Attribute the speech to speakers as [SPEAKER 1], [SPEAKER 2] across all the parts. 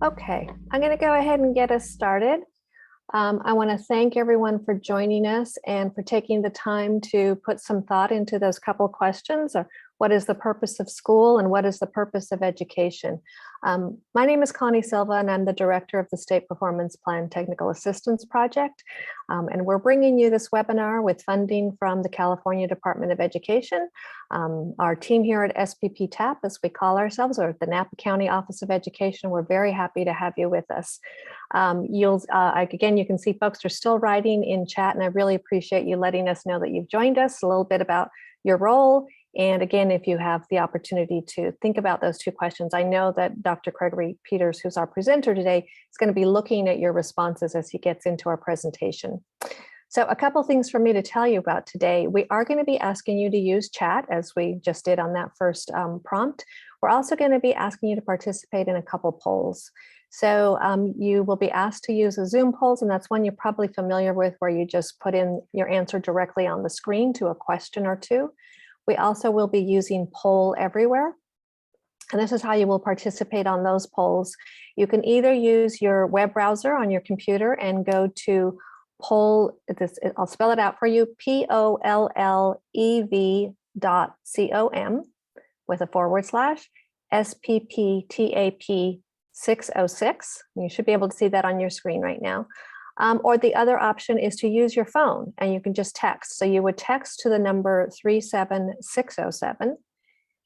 [SPEAKER 1] Okay, I'm going to go ahead and get us started. I want to thank everyone for joining us and for taking the time to put some thought into those couple questions. What is the purpose of school and what is the purpose of education? My name is Connie Silva and I'm the director of the State Performance Plan Technical Assistance Project. And we're bringing you this webinar with funding from the California Department of Education. Our team here at SPP-TAP, as we call ourselves, or the Napa County Office of Education, we're very happy to have you with us. Again, you can see folks are still writing in chat, and I really appreciate you letting us know that you've joined us, a little bit about your role. And again, if you have the opportunity to think about those two questions, I know that Dr. Gregory Peters, who's our presenter today, is going to be looking at your responses as he gets into our presentation. So a couple things for me to tell you about today. We are going to be asking you to use chat as we just did on that first prompt. We're also going to be asking you to participate in a couple polls. So you will be asked to use a Zoom polls, and that's one you're probably familiar with, where you just put in your answer directly on the screen to a question or two. We also will be using Poll Everywhere, and this is how you will participate on those polls. You can either use your web browser on your computer and go to poll, I'll spell it out for you, POLLEV.com with a / SPP-TAP 606. You should be able to see that on your screen right now. Or the other option is to use your phone and you can just text. So you would text to the number 37607,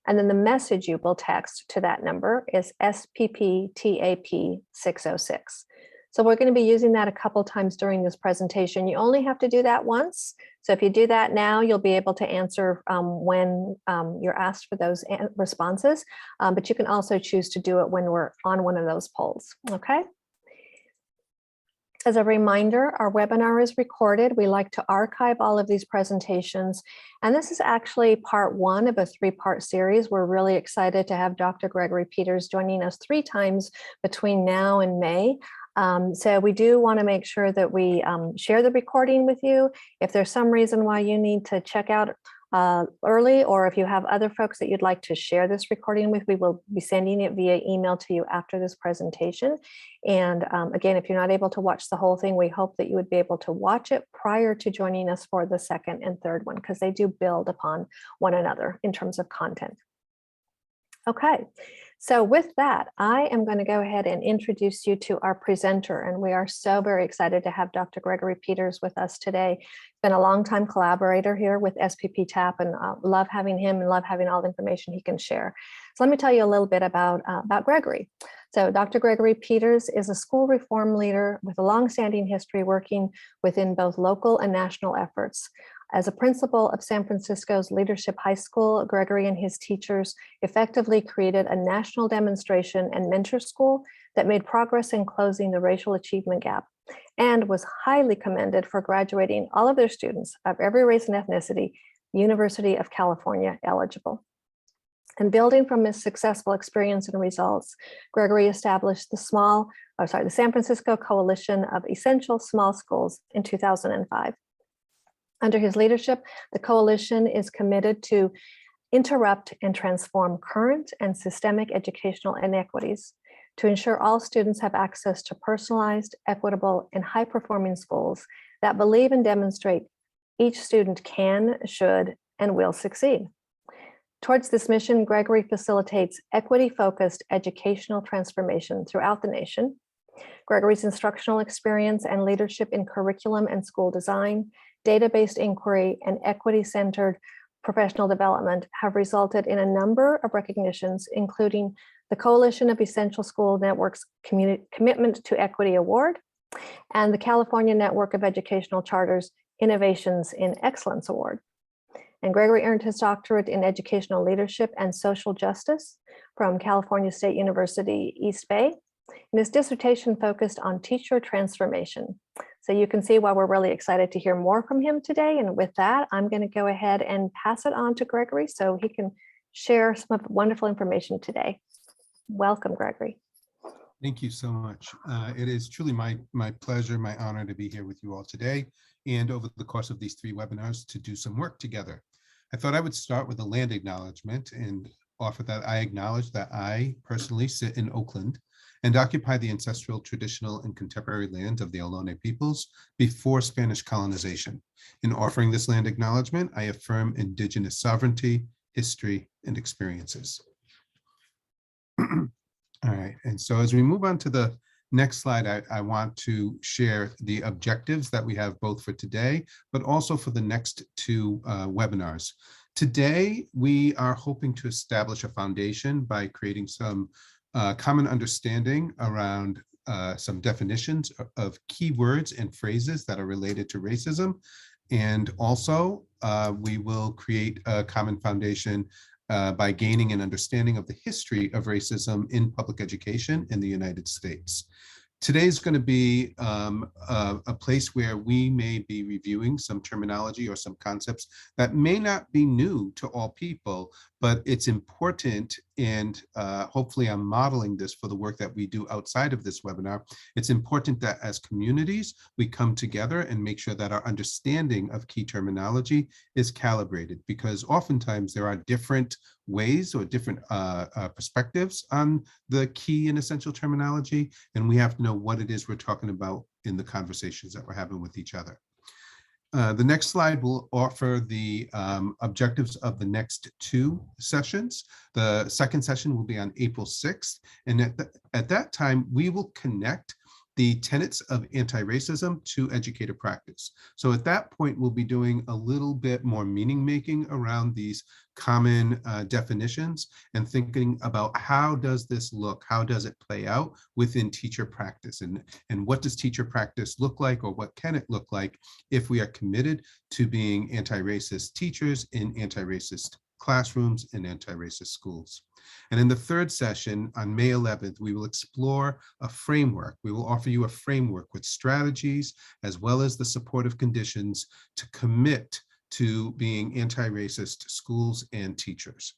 [SPEAKER 1] and then the message you will text to that number is SPP-TAP 606. So we're going to be using that a couple times during this presentation. You only have to do that once. So if you do that now, you'll be able to answer when you're asked for those responses, but you can also choose to do it when we're on one of those polls, okay? As a reminder, our webinar is recorded. We like to archive all of these presentations. And this is actually part one of a three-part series. We're really excited to have Dr. Gregory Peters joining us 3 times between now and May. So we do want to make sure that we share the recording with you. If there's some reason why you need to check out early, or if you have other folks that you'd like to share this recording with, we will be sending it via email to you after this presentation. And again, if you're not able to watch the whole thing, we hope that you would be able to watch it prior to joining us for the second and third one, because they do build upon one another in terms of content. Okay, so with that, I am going to go ahead and introduce you to our presenter, and we are so very excited to have Dr. Gregory Peters with us today. He's been a longtime collaborator here with SPP-TAP, and love having him and love having all the information he can share. So let me tell you a little bit about Gregory. So Dr. Gregory Peters is a school reform leader with a long-standing history working within both local and national efforts. As a principal of San Francisco's Leadership High School, Gregory and his teachers effectively created a national demonstration and mentor school that made progress in closing the racial achievement gap, and was highly commended for graduating all of their students of every race and ethnicity, University of California eligible. And building from his successful experience and results, Gregory established the San Francisco Coalition of Essential Small Schools in 2005. Under his leadership, the coalition is committed to interrupt and transform current and systemic educational inequities to ensure all students have access to personalized, equitable, and high-performing schools that believe and demonstrate each student can, should, and will succeed. Towards this mission, Gregory facilitates equity-focused educational transformation throughout the nation. Gregory's instructional experience and leadership in curriculum and school design, data-based inquiry, and equity-centered professional development have resulted in a number of recognitions, including the Coalition of Essential School Networks Commitment to Equity Award and the California Network of Educational Charters Innovations in Excellence Award. And Gregory earned his doctorate in educational leadership and social justice from California State University, East Bay. And his dissertation focused on teacher transformation. So you can see why we're really excited to hear more from him today. And with that, I'm going to go ahead and pass it on to Gregory so he can share some of the wonderful information today. Welcome, Gregory.
[SPEAKER 2] Thank you so much. It is truly my pleasure, my honor to be here with you all today and over the course of these 3 webinars to do some work together. I thought I would start with a land acknowledgement and offer that I acknowledge that I personally sit in Oakland and occupy the ancestral, traditional, and contemporary lands of the Ohlone peoples before Spanish colonization. In offering this land acknowledgement, I affirm Indigenous sovereignty, history, and experiences. All right, and so as we move on to the next slide, I want to share the objectives that we have both for today, but also for the next two webinars. Today, we are hoping to establish a foundation by creating some common understanding around some definitions of keywords and phrases that are related to racism. And also, we will create a common foundation by gaining an understanding of the history of racism in public education in the United States. Today's going to be a place where we may be reviewing some terminology or some concepts that may not be new to all people, but it's important, and hopefully I'm modeling this for the work that we do outside of this webinar. It's important that as communities, we come together and make sure that our understanding of key terminology is calibrated, because oftentimes there are different ways or different perspectives on the key and essential terminology, and we have to know what it is we're talking about in the conversations that we're having with each other. The next slide will offer the objectives of the next two sessions. The second session will be on April 6th, and at that time, we will connect the tenets of anti-racism to educator practice. So at that point, we'll be doing a little bit more meaning making around these common definitions and thinking about how does this look, how does it play out within teacher practice, and what does teacher practice look like, or what can it look like if we are committed to being anti-racist teachers in anti-racist classrooms and anti-racist schools. And in the third session on May 11th, we will explore a framework. We will offer you a framework with strategies as well as the supportive conditions to commit to being anti-racist schools and teachers.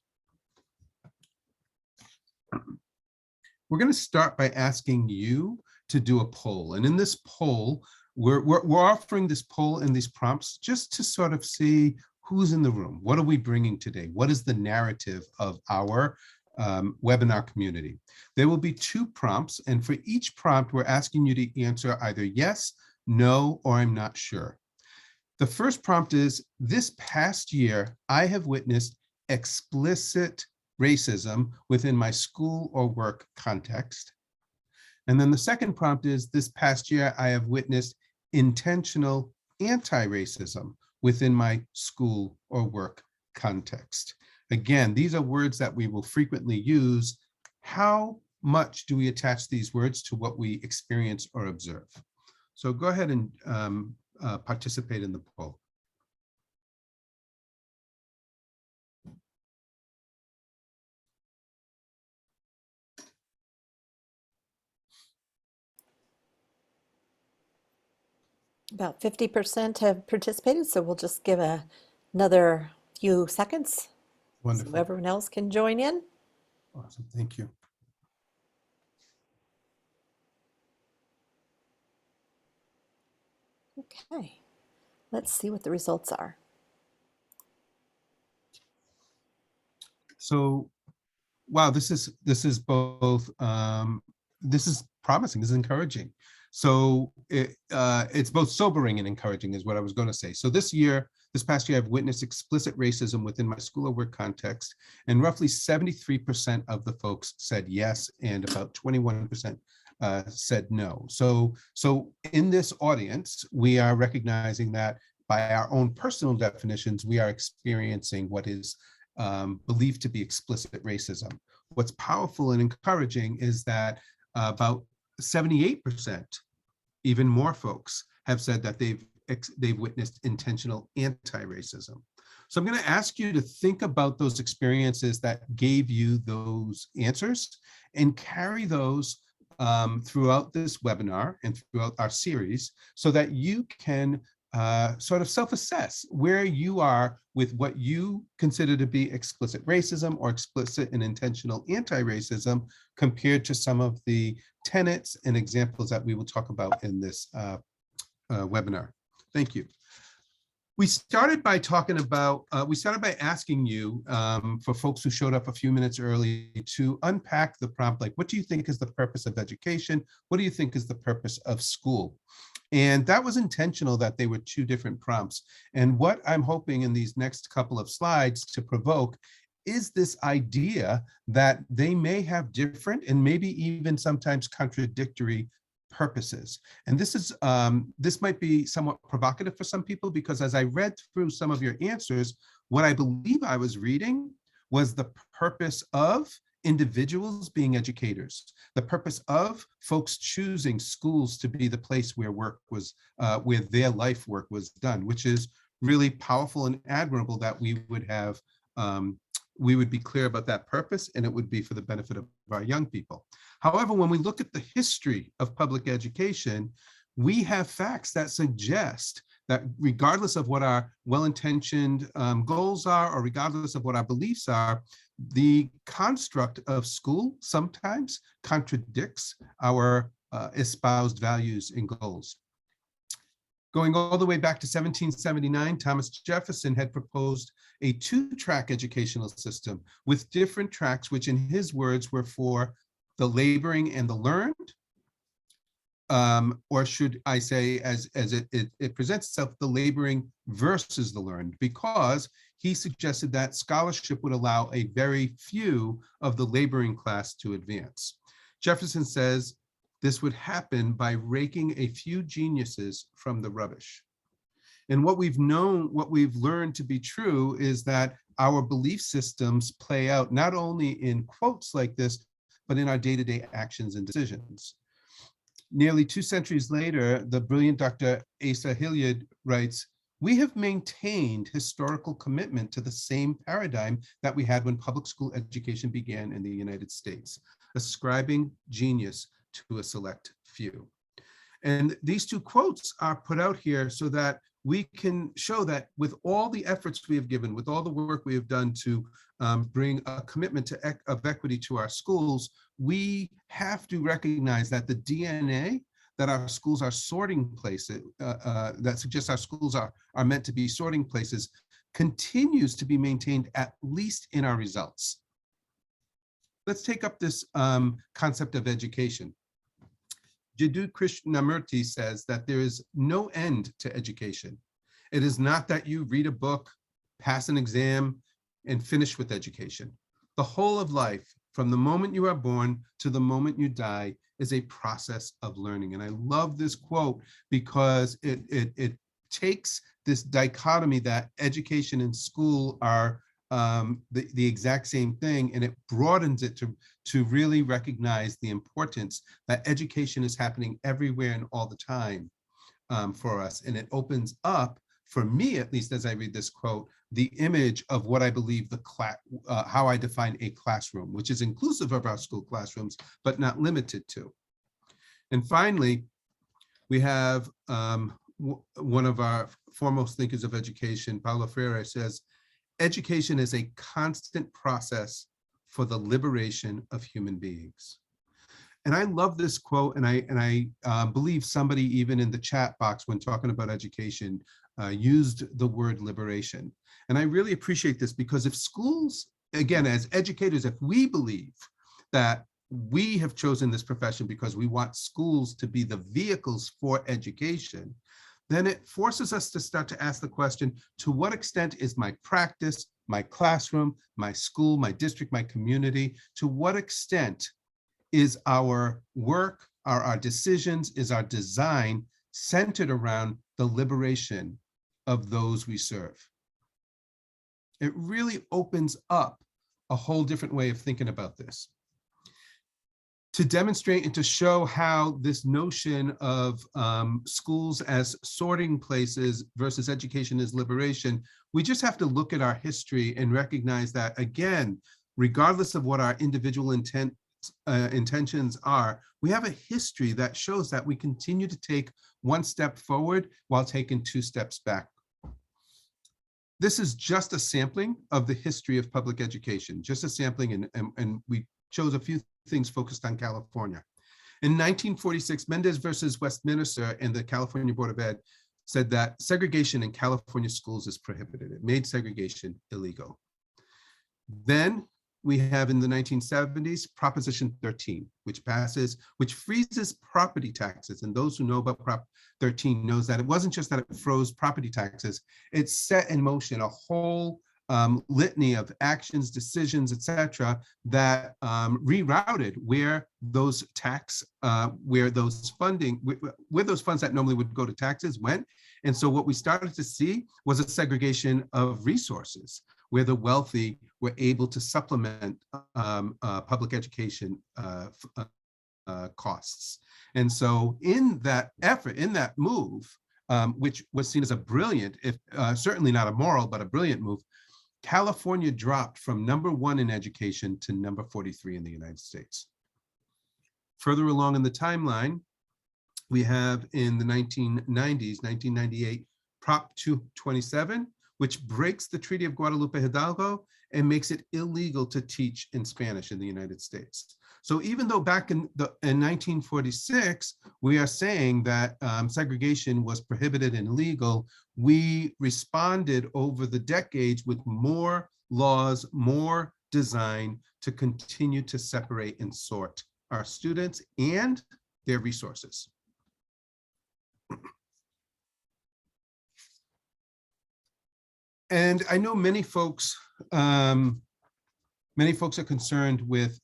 [SPEAKER 2] We're going to start by asking you to do a poll. And in this poll, we're offering this poll and these prompts just to sort of see who's in the room. What are we bringing today? What is the narrative of our webinar community? There will be two prompts, and for each prompt, we're asking you to answer either yes, no, or I'm not sure. The first prompt is, this past year, I have witnessed explicit racism within my school or work context. And then the second prompt is, this past year, I have witnessed intentional anti-racism within my school or work context. Again, these are words that we will frequently use. How much do we attach these words to what we experience or observe? So go ahead and participate in the poll.
[SPEAKER 3] About 50% have participated, so we'll just give another few seconds
[SPEAKER 2] Wonderful.
[SPEAKER 3] so everyone else can join in.
[SPEAKER 2] Awesome, thank you.
[SPEAKER 3] Okay, let's see what the results are.
[SPEAKER 2] So, wow, this is both this is promising, this is encouraging. So it's both sobering and encouraging is what I was going to say. So this past year, I've witnessed explicit racism within my school or work context, and roughly 73% of the folks said yes, and about 21% said no. So in this audience, we are recognizing that by our own personal definitions, we are experiencing what is believed to be explicit racism. What's powerful and encouraging is that about 78%, even more folks, have said that they've witnessed intentional anti-racism. So I'm going to ask you to think about those experiences that gave you those answers and carry those throughout this webinar and throughout our series so that you can sort of self-assess where you are with what you consider to be explicit racism or explicit and intentional anti-racism compared to some of the tenets and examples that we will talk about in this webinar. Thank you. We started by talking about, we started by asking you, for folks who showed up a few minutes early, to unpack the prompt, like, what do you think is the purpose of education? What do you think is the purpose of school? And that was intentional, that they were two different prompts. And what I'm hoping in these next couple of slides to provoke is this idea that they may have different and maybe even sometimes contradictory purposes. And this might be somewhat provocative for some people, because as I read through some of your answers, what I believe I was reading was the purpose of individuals being educators, the purpose of folks choosing schools to be the place where work was, where their life work was done, which is really powerful and admirable, that we would have, we would be clear about that purpose, and it would be for the benefit of our young people. However, when we look at the history of public education, we have facts that suggest that regardless of what our well-intentioned goals are, or regardless of what our beliefs are, the construct of school sometimes contradicts our espoused values and goals. Going all the way back to 1779, Thomas Jefferson had proposed a two-track educational system with different tracks, which in his words were for the laboring and the learned, or should I say, as it presents itself, the laboring versus the learned, because he suggested that scholarship would allow a very few of the laboring class to advance. Jefferson says this would happen by raking a few geniuses from the rubbish. And what we've learned to be true is that our belief systems play out not only in quotes like this, but in our day-to-day actions and decisions. Nearly 2 centuries later, the brilliant Dr. Asa Hilliard writes, "We have maintained historical commitment to the same paradigm that we had when public school education began in the United States, ascribing genius to a select few." And these two quotes are put out here so that we can show that with all the efforts we have given, with all the work we have done to bring a commitment of equity to our schools, we have to recognize that the DNA that our schools are sorting places, that suggests our schools are meant to be sorting places, continues to be maintained, at least in our results. Let's take up this concept of education. Jiddu Krishnamurti says that there is no end to education. It is not that you read a book, pass an exam, and finish with education. The whole of life, from the moment you are born to the moment you die, is a process of learning. And I love this quote because it takes this dichotomy that education and school are the exact same thing, and it broadens it to really recognize the importance that education is happening everywhere and all the time for us. And it opens up, for me at least, as I read this quote, the image of what I believe how I define a classroom, which is inclusive of our school classrooms, but not limited to. And finally, we have one of our foremost thinkers of education, Paulo Freire, says, "Education is a constant process for the liberation of human beings." And I love this quote, and I believe somebody even in the chat box when talking about education used the word liberation. And I really appreciate this, because if schools, again, as educators, if we believe that we have chosen this profession because we want schools to be the vehicles for education, then it forces us to start to ask the question, to what extent is my practice, my classroom, my school, my district, my community, to what extent is our work, our decisions, is our design centered around the liberation of those we serve? It really opens up a whole different way of thinking about this. To demonstrate and to show how this notion of schools as sorting places versus education as liberation, we just have to look at our history and recognize that, again, regardless of what our individual intentions are, we have a history that shows that we continue to take one step forward while taking 2 steps back. This is just a sampling of the history of public education, just a sampling, and we chose a few things focused on California. In 1946, Mendez versus Westminster and the California Board of Ed said that segregation in California schools is prohibited. It made segregation illegal. Then we have in the 1970s, Proposition 13, which freezes property taxes. And those who know about Prop 13 knows that it wasn't just that it froze property taxes, it set in motion a whole litany of actions, decisions, etc., that rerouted where those where those funds that normally would go to taxes went. And so what we started to see was a segregation of resources, where the wealthy were able to supplement public education costs. And so in that effort, in that move, which was seen as a brilliant, if certainly not a moral, but a brilliant move, California dropped from #1 in education to number 43 in the United States. Further along in the timeline, we have in the 1990s, 1998, Prop 227, which breaks the Treaty of Guadalupe Hidalgo and makes it illegal to teach in Spanish in the United States. So even though back in 1946, we are saying that segregation was prohibited and illegal, we responded over the decades with more laws, more design to continue to separate and sort our students and their resources. And I know many folks are concerned with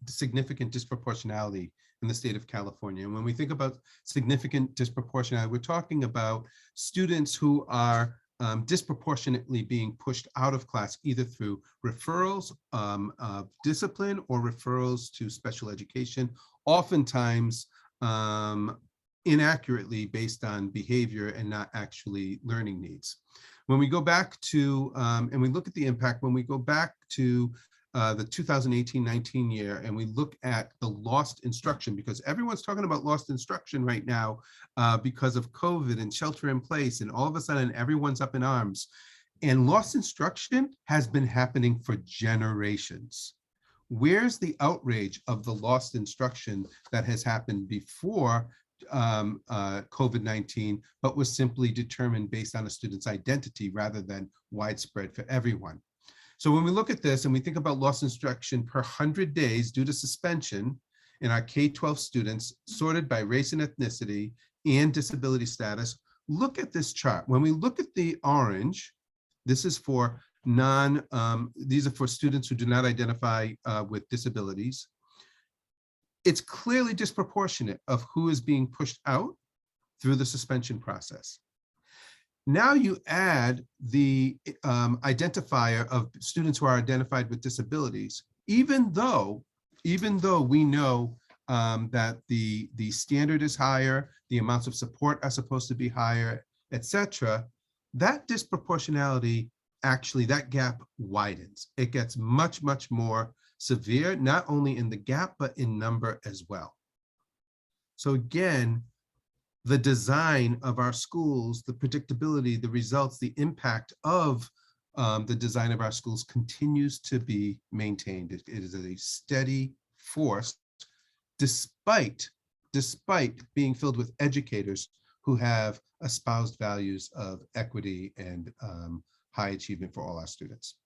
[SPEAKER 2] significant disproportionality in the state of California. And when we think about significant disproportionality, we're talking about students who are disproportionately being pushed out of class, either through referrals of discipline or referrals to special education, oftentimes inaccurately based on behavior and not actually learning needs. When we go back to, and we look at the impact, when we go back to the 2018-19 year, and we look at the lost instruction, because everyone's talking about lost instruction right now because of COVID and shelter in place, and all of a sudden everyone's up in arms. And lost instruction has been happening for generations. Where's the outrage of the lost instruction that has happened before COVID-19, but was simply determined based on a student's identity rather than widespread for everyone? So when we look at this and we think about lost instruction per 100 days due to suspension in our K-12 students sorted by race and ethnicity and disability status, look at this chart. When we look at the orange, this is for these are for students who do not identify with disabilities. It's clearly disproportionate of who is being pushed out through the suspension process. Now you add the identifier of students who are identified with disabilities, even though we know that the standard is higher, the amounts of support are supposed to be higher, etc., that disproportionality, actually that gap widens. It gets much, much more severe, not only in the gap, but in number as well. So again, the design of our schools, the predictability, the results, the impact of the design of our schools continues to be maintained. It is a steady force, despite being filled with educators who have espoused values of equity and high achievement for all our students.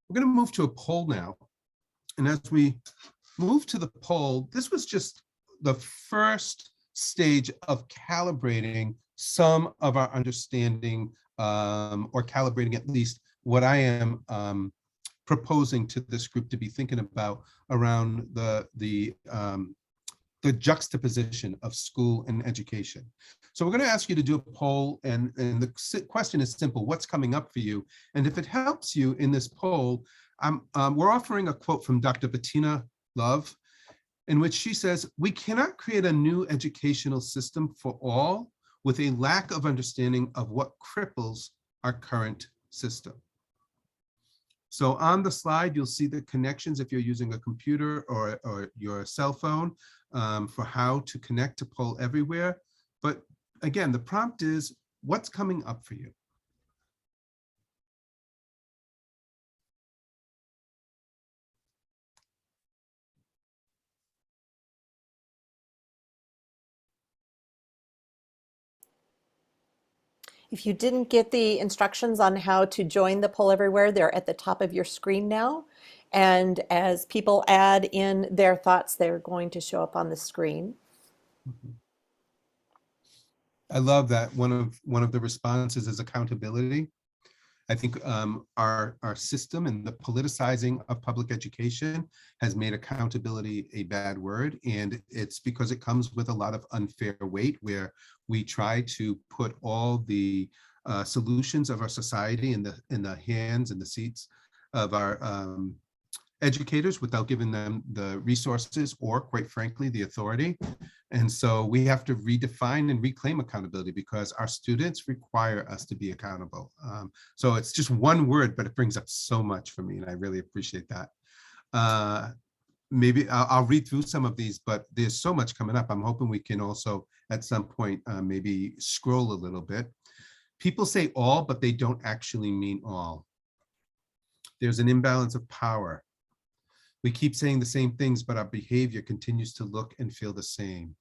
[SPEAKER 2] We're going to move to a poll now. And as we move to the poll, this was just the first stage of calibrating some of our understanding or calibrating at least what I am proposing to this group to be thinking about around the juxtaposition of school and education. So we're going to ask you to do a poll, and the question is simple: what's coming up for you? And if it helps you in this poll, we're offering a quote from Dr. Bettina Love, in which she says, "We cannot create a new educational system for all with a lack of understanding of what cripples our current system." So on the slide, you'll see the connections if you're using a computer or your cell phone for how to connect to Poll Everywhere. But again, the prompt is, what's coming up for you?
[SPEAKER 3] If you didn't get the instructions on how to join the Poll Everywhere, they're at the top of your screen now. And as people add in their thoughts, they're going to show up on the screen.
[SPEAKER 2] I love that one of the responses is accountability. I think our system and the politicizing of public education has made accountability a bad word, and it's because it comes with a lot of unfair weight, where we try to put all the solutions of our society in the hands and the seats of our educators without giving them the resources or, quite frankly, the authority. And so we have to redefine and reclaim accountability, because our students require us to be accountable. So it's just one word, but it brings up so much for me, and I really appreciate that. Maybe I'll read through some of these, but there's so much coming up. I'm hoping we can also at some point maybe scroll a little bit. People say all, but they don't actually mean all. There's an imbalance of power. We keep saying the same things, but our behavior continues to look and feel the same.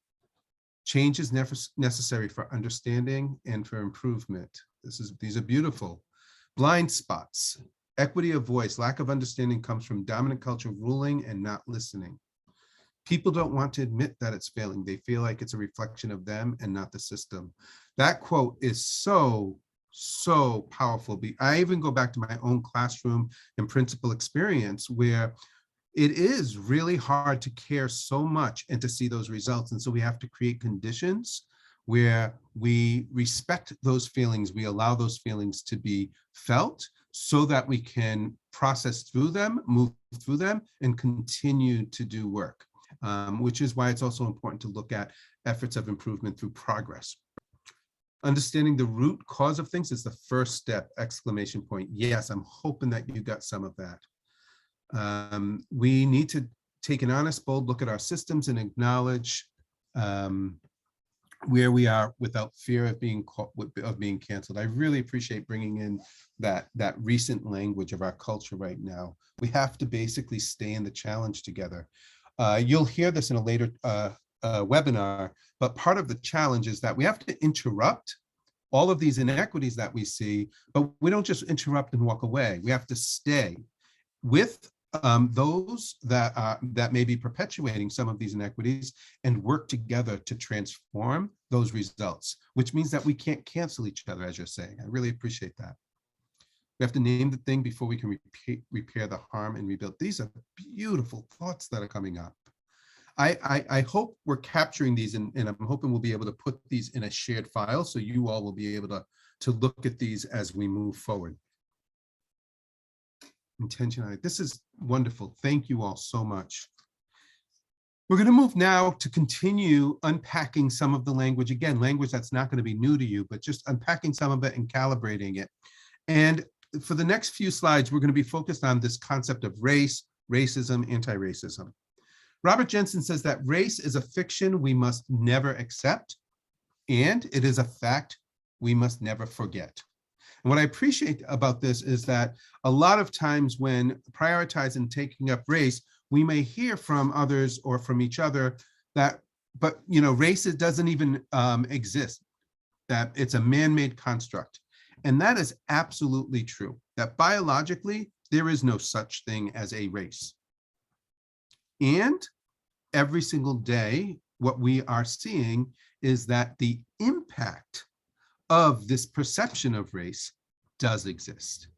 [SPEAKER 2] Change is necessary for understanding and for improvement. These are beautiful. Blind spots. Equity of voice, lack of understanding comes from dominant culture ruling and not listening. People don't want to admit that it's failing. They feel like it's a reflection of them and not the system. That quote is so powerful. I even go back to my own classroom and principal experience, where it is really hard to care so much and to see those results. And so we have to create conditions where we respect those feelings, we allow those feelings to be felt, so that we can process through them, move through them, and continue to do work, which is why it's also important to look at efforts of improvement through progress. Understanding the root cause of things is the first step, exclamation point. Yes, I'm hoping that you got some of that. We need to take an honest, bold look at our systems and acknowledge where we are without fear of being canceled. I really appreciate bringing in that recent language of our culture right now. We have to basically stay in the challenge together. You'll hear this in a later webinar, but part of the challenge is that we have to interrupt all of these inequities that we see, but we don't just interrupt and walk away. We have to stay with those that may be perpetuating some of these inequities and work together to transform those results, which means that we can't cancel each other, as you're saying. I really appreciate that. We have to name the thing before we can repair the harm and rebuild. These are beautiful thoughts that are coming up. I hope we're capturing these, and I'm hoping we'll be able to put these in a shared file so you all will be able to look at these as we move forward. Intentionality. This is wonderful. Thank you all so much. We're going to move now to continue unpacking some of the language. Again, language that's not going to be new to you, but just unpacking some of it and calibrating it. And for the next few slides, we're going to be focused on this concept of race, racism, anti-racism. Robert Jensen says that race is a fiction we must never accept, and it is a fact we must never forget. And what I appreciate about this is that a lot of times when prioritizing and taking up race, we may hear from others or from each other that, but race doesn't even exist, that it's a man-made construct. And that is absolutely true, that biologically, there is no such thing as a race. And every single day, what we are seeing is that the impact of this perception of race does exist.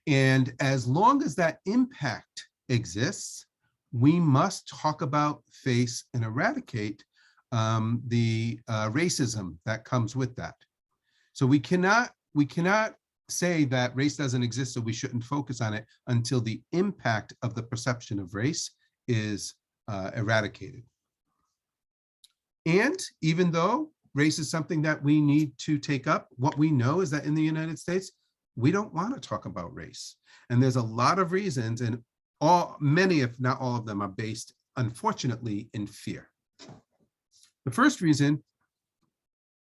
[SPEAKER 2] And as long as that impact exists, we must talk about, face, and eradicate the racism that comes with that. So we cannot say that race doesn't exist, so we shouldn't focus on it until the impact of the perception of race is eradicated. And even though race is something that we need to take up, what we know is that in the United States, we don't want to talk about race. And there's a lot of reasons, and many, if not all of them, are based, unfortunately, in fear. The first reason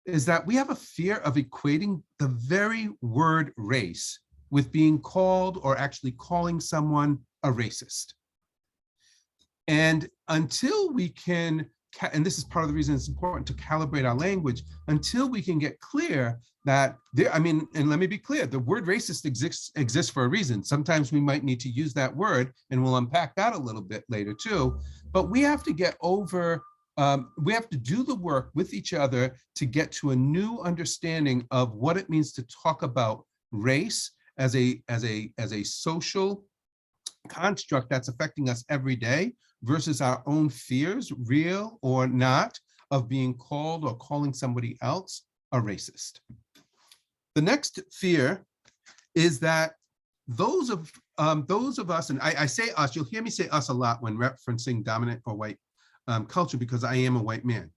[SPEAKER 2] is that we have a fear of equating the very word race with being called or actually calling someone a racist. And until we can and this is part of the reason it's important to calibrate our language until we can get clear that there, I mean, and let me be clear, the word racist exists for a reason. Sometimes we might need to use that word, and we'll unpack that a little bit later too. But we have to get over, we have to do the work with each other to get to a new understanding of what it means to talk about race as a social construct that's affecting us every day versus our own fears, real or not, of being called or calling somebody else a racist. The next fear is that those of us, and I say us, you'll hear me say us a lot when referencing dominant or white culture, because I am a white man.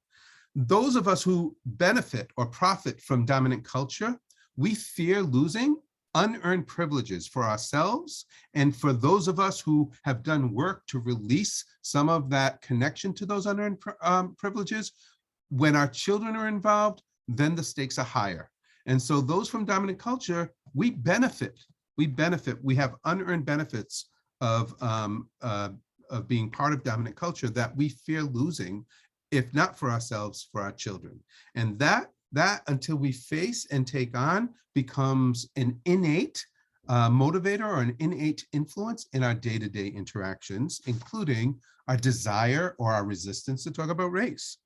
[SPEAKER 2] Those of us who benefit or profit from dominant culture, we fear losing unearned privileges for ourselves and for those of us who have done work to release some of that connection to those unearned privileges. When our children are involved, then the stakes are higher. And so those from dominant culture, we benefit. We have unearned benefits of being part of dominant culture that we fear losing, if not for ourselves, for our children. And that until we face and take on becomes an innate motivator or an innate influence in our day-to-day interactions, including our desire or our resistance to talk about race.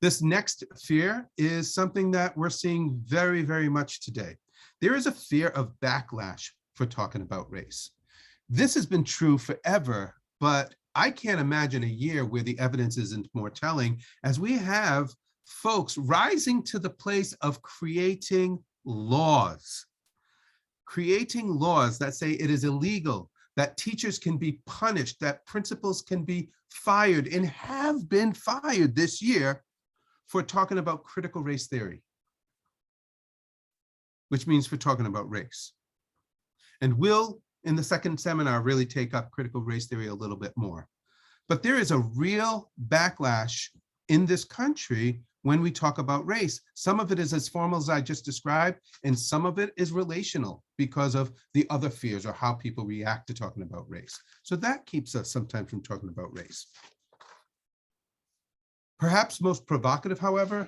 [SPEAKER 2] This next fear is something that we're seeing very, very much today. There is a fear of backlash for talking about race. This has been true forever, but I can't imagine a year where the evidence isn't more telling, as we have folks rising to the place of creating laws that say it is illegal, that teachers can be punished, that principals can be fired and have been fired this year for talking about critical race theory, which means for talking about race. And we'll, in the second seminar, really take up critical race theory a little bit more. But there is a real backlash in this country when we talk about race. Some of it is as formal as I just described, and some of it is relational because of the other fears or how people react to talking about race. So that keeps us sometimes from talking about race. Perhaps most provocative, however,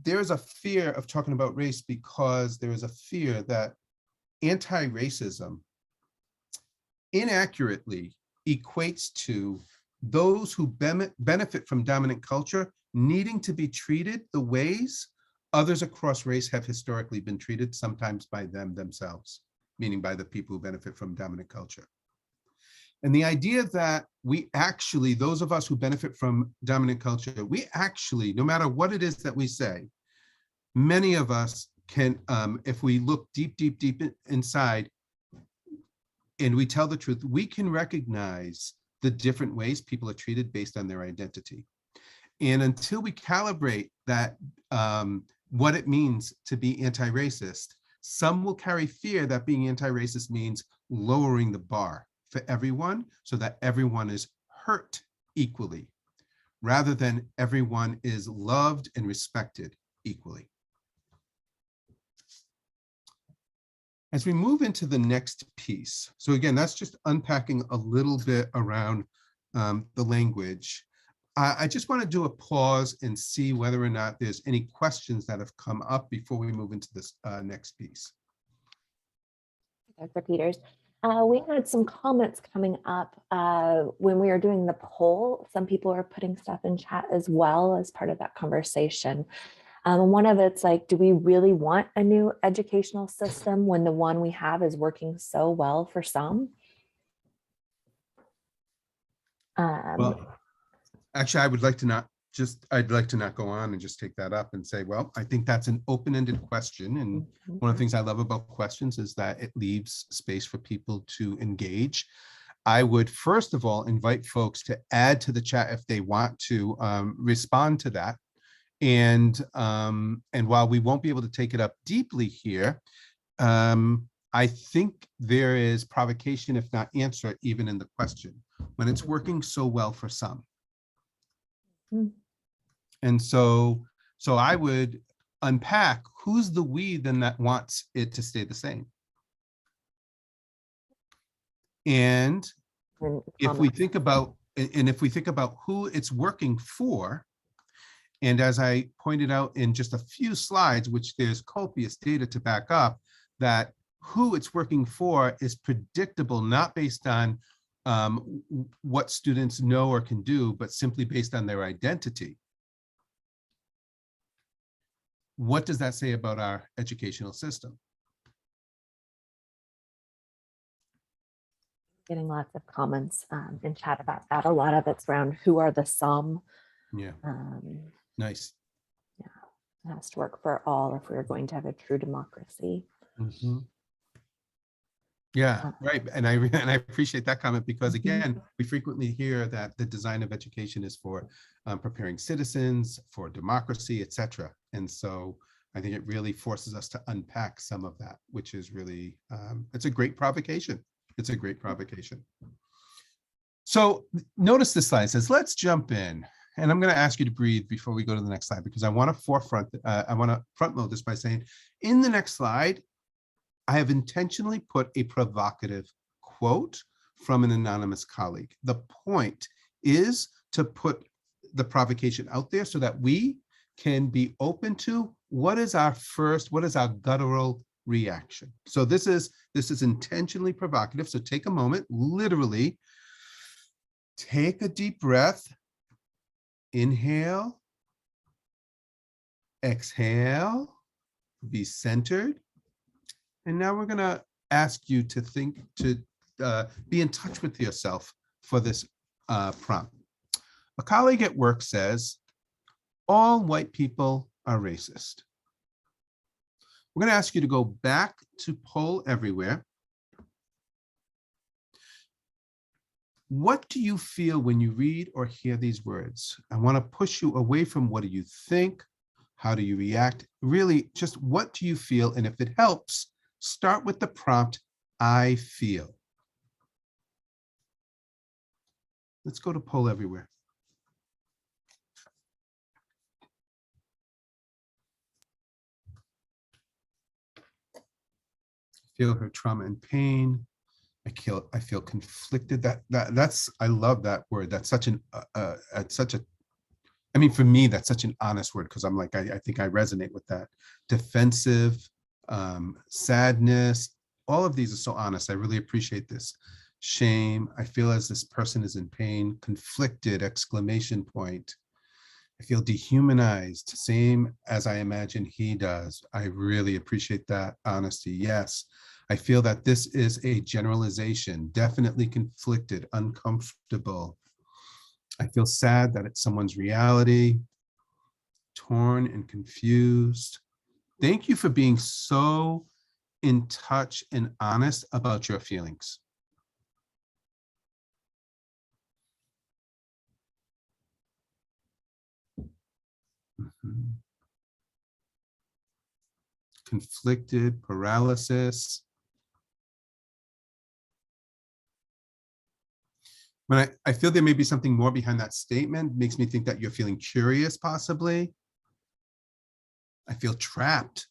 [SPEAKER 2] there's a fear of talking about race because there is a fear that anti-racism inaccurately equates to those who benefit from dominant culture needing to be treated the ways others across race have historically been treated, sometimes by them themselves, meaning by the people who benefit from dominant culture. And the idea that we actually, those of us who benefit from dominant culture, we actually, no matter what it is that we say, many of us can, if we look deep inside and we tell the truth, we can recognize the different ways people are treated based on their identity. And until we calibrate that, what it means to be anti-racist, some will carry fear that being anti-racist means lowering the bar for everyone so that everyone is hurt equally, rather than everyone is loved and respected equally. As we move into the next piece, so again, that's just unpacking a little bit around the language. I just want to do a pause and see whether or not there's any questions that have come up before we move into this next piece.
[SPEAKER 4] Dr. Peters, we had some comments coming up when we were doing the poll. Some people are putting stuff in chat as well as part of that conversation. One of it's like, do we really want a new educational system when the one we have is working so well for some?
[SPEAKER 2] Well, actually, I would like to not just, I'd like to not go on and just take that up and say, well, I think that's an open-ended question. And one of the things I love about questions is that it leaves space for people to engage. I would first of all invite folks to add to the chat if they want to respond to that. And while we won't be able to take it up deeply here, I think there is provocation, if not answer, even in the question, when it's working so well for some. And so I would unpack who's the we then that wants it to stay the same. And if we think about and if we think about who it's working for, and as I pointed out in just a few slides, which there's copious data to back up, that who it's working for is predictable, not based on what students know or can do, but simply based on their identity. What does that say about our educational system?
[SPEAKER 4] Getting lots of comments in chat about that. A lot of it's around who are the some.
[SPEAKER 2] Yeah, nice.
[SPEAKER 4] It has to work for all if we're going to have a true democracy.
[SPEAKER 2] Mhm. Yeah, right. And I appreciate that comment, because again, we frequently hear that the design of education is for preparing citizens for democracy, etc. And so I think it really forces us to unpack some of that, which is really, it's a great provocation. It's a great provocation. So notice this slide says, let's jump in. And I'm going to ask you to breathe before we go to the next slide, because I want to front load this by saying, in the next slide, I have intentionally put a provocative quote from an anonymous colleague. The point is to put the provocation out there so that we can be open to what is our guttural reaction. So this is intentionally provocative. So take a moment, literally take a deep breath, inhale, exhale, be centered. And now we're going to ask you to be in touch with yourself for this prompt. A colleague at work says, all white people are racist. We're going to ask you to go back to poll everywhere. What do you feel when you read or hear these words? I want to push you away from what do you think? How do you react? Really, just what do you feel? And if it helps, start with the prompt, I feel. Let's go to poll everywhere. Feel her trauma and pain. I feel conflicted. I love that word. That's such I mean, for me, that's such an honest word, because I'm like, I think I resonate with that. Defensive, sadness, all of these are so honest. I really appreciate this. Shame, I feel as this person is in pain. Conflicted, exclamation point. I feel dehumanized, same as I imagine he does. I really appreciate that honesty. Yes, I feel that this is a generalization, definitely conflicted, uncomfortable. I feel sad that it's someone's reality, torn and confused. Thank you for being so in touch and honest about your feelings. Conflicted, paralysis. But I feel there may be something more behind that statement. Makes me think that you're feeling curious, possibly. I feel trapped.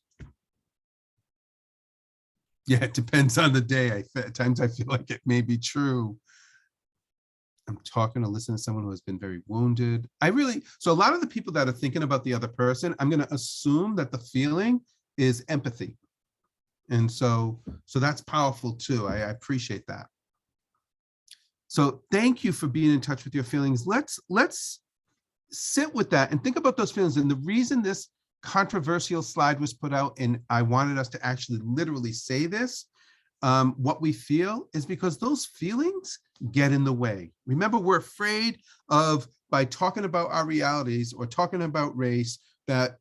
[SPEAKER 2] Yeah, it depends on the day. At times I feel like it may be true. I'm talking to listen to someone who has been very wounded. So a lot of the people that are thinking about the other person, I'm going to assume that the feeling is empathy. And so that's powerful too. I appreciate that. So thank you for being in touch with your feelings. Let's sit with that and think about those feelings. And the reason this controversial slide was put out, and I wanted us to actually literally say this, what we feel, is because those feelings get in the way. Remember, we're afraid of, by talking about our realities or talking about race, that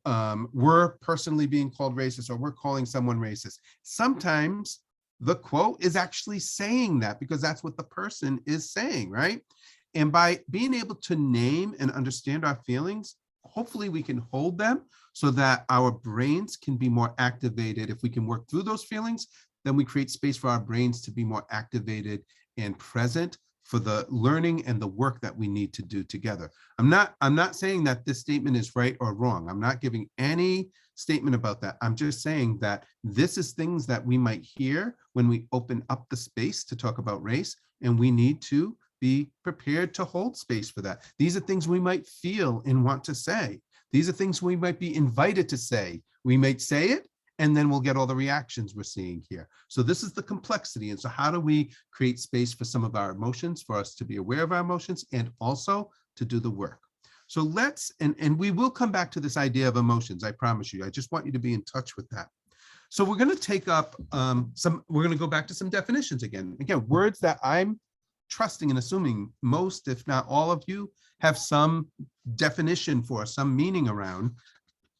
[SPEAKER 2] we're personally being called racist or we're calling someone racist. Sometimes the quote is actually saying that because that's what the person is saying, right? And by being able to name and understand our feelings, hopefully we can hold them so that our brains can be more activated. If we can work through those feelings, then we create space for our brains to be more activated and present for the learning and the work that we need to do together. I'm not saying that this statement is right or wrong. I'm not giving any statement about that. I'm just saying that this is things that we might hear when we open up the space to talk about race, and we need to be prepared to hold space for that. These are things we might feel and want to say. These are things we might be invited to say. We might say it, and then we'll get all the reactions we're seeing here. So this is the complexity. And so how do we create space for some of our emotions, for us to be aware of our emotions, and also to do the work? So let's, and we will come back to this idea of emotions, I promise you. I just want you to be in touch with that. So we're going to take up we're going to go back to some definitions again. Again, words that I'm trusting and assuming most, if not all of you, have some definition for, some meaning around.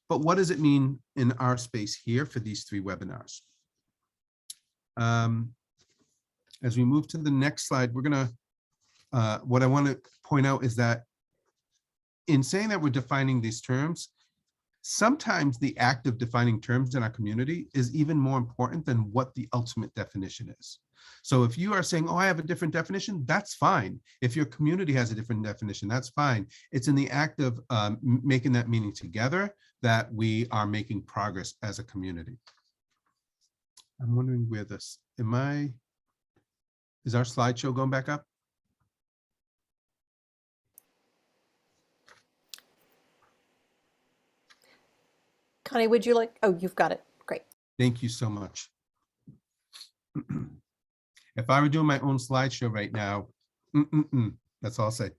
[SPEAKER 2] But what does it mean in our space here for these 3 webinars? As we move to the next slide, we're going to, what I want to point out is that in saying that we're defining these terms, sometimes the act of defining terms in our community is even more important than what the ultimate definition is. So if you are saying, oh, I have a different definition, that's fine. If your community has a different definition, that's fine. It's in the act of making that meaning together that we are making progress as a community. I'm wondering where this, is our slideshow going back up?
[SPEAKER 3] Connie, would you like, oh, you've got it. Great.
[SPEAKER 2] Thank you so much. If I were doing my own slideshow right now, that's all I'll say.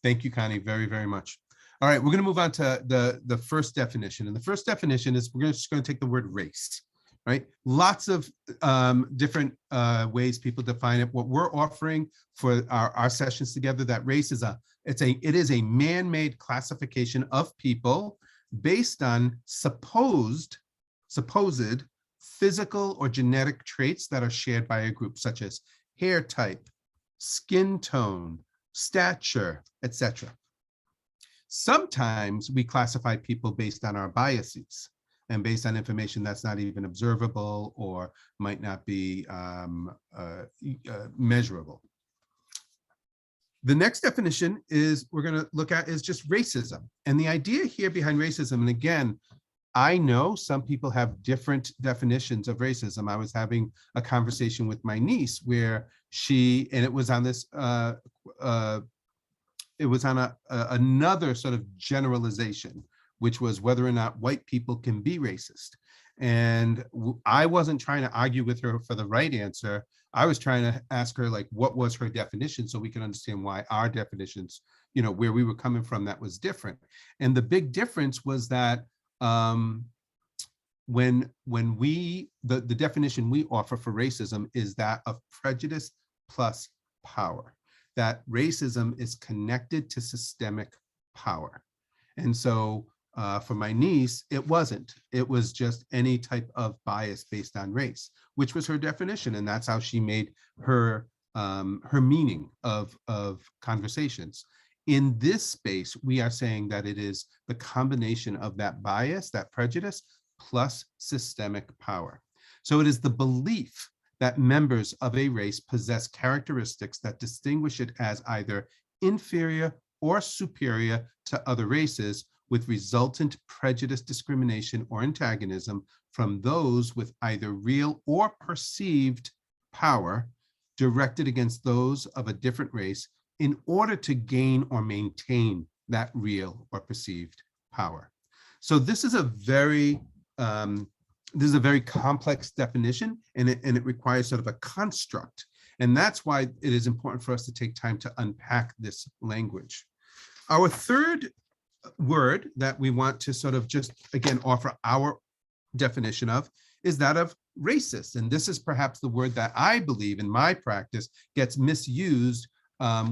[SPEAKER 2] Thank you, Connie, very, very much. All right, we're going to move on to the first definition. And the first definition is we're just going to take the word race, right? Lots of different ways people define it. What we're offering for our sessions together, that race is it is a man-made classification of people based on supposed physical or genetic traits that are shared by a group, such as hair type, skin tone, stature, etc. Sometimes we classify people based on our biases and based on information that's not even observable or might not be measurable. The next definition is we're going to look at is just racism. And the idea here behind racism, and again, I know some people have different definitions of racism. I was having a conversation with my niece where and it was on this, it was on another sort of generalization, which was whether or not white people can be racist. And I wasn't trying to argue with her for the right answer. I was trying to ask her, like, what was her definition so we can understand why our definitions, you know, where we were coming from, that was different. And the big difference was that when the definition we offer for racism is that of prejudice plus power, that racism is connected to systemic power. And so for my niece, it wasn't. It was just any type of bias based on race, which was her definition. And that's how she made her meaning of conversations. In this space, we are saying that it is the combination of that bias, that prejudice, plus systemic power. So it is the belief that members of a race possess characteristics that distinguish it as either inferior or superior to other races, with resultant prejudice, discrimination, or antagonism from those with either real or perceived power directed against those of a different race in order to gain or maintain that real or perceived power. So this is a very complex definition, and it requires sort of a construct. And that's why it is important for us to take time to unpack this language. Our third word that we want to sort of just, again, offer our definition of is that of racist. And this is perhaps the word that I believe in my practice gets misused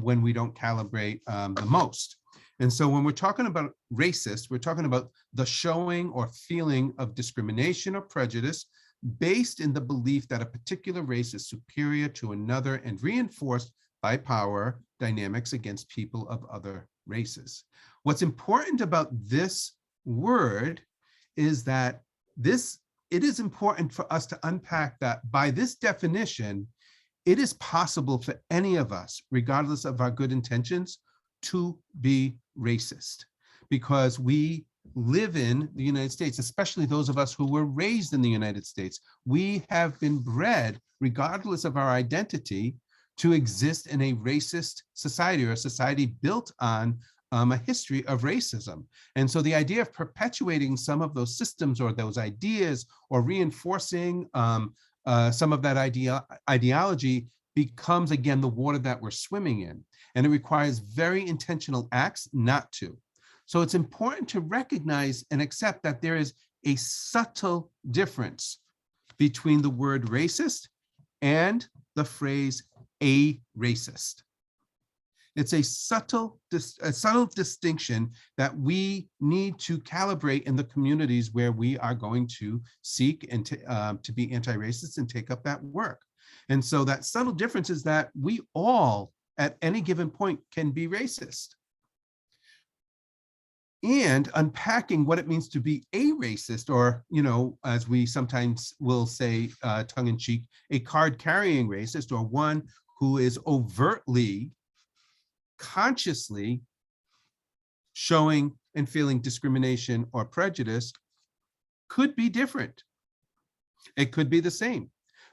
[SPEAKER 2] when we don't calibrate the most. And so when we're talking about racist, we're talking about the showing or feeling of discrimination or prejudice based in the belief that a particular race is superior to another and reinforced by power dynamics against people of other races. What's important about this word is that it is important for us to unpack that by this definition, it is possible for any of us, regardless of our good intentions, to be racist, because we live in the United States, especially those of us who were raised in the United States. We have been bred, regardless of our identity, to exist in a racist society, or a society built on a history of racism. And so the idea of perpetuating some of those systems or those ideas, or reinforcing some of that ideology, becomes, again, the water that we're swimming in. And it requires very intentional acts not to. So it's important to recognize and accept that there is a subtle difference between the word racist and the phrase a racist. It's a subtle distinction that we need to calibrate in the communities where we are going to seek and to be anti-racist and take up that work. And so that subtle difference is that we all, at any given point, can be racist. And unpacking what it means to be a racist, or, as we sometimes will say, tongue-in-cheek, a card-carrying racist, or one who is overtly, consciously showing and feeling discrimination or prejudice, could be different. It could be the same.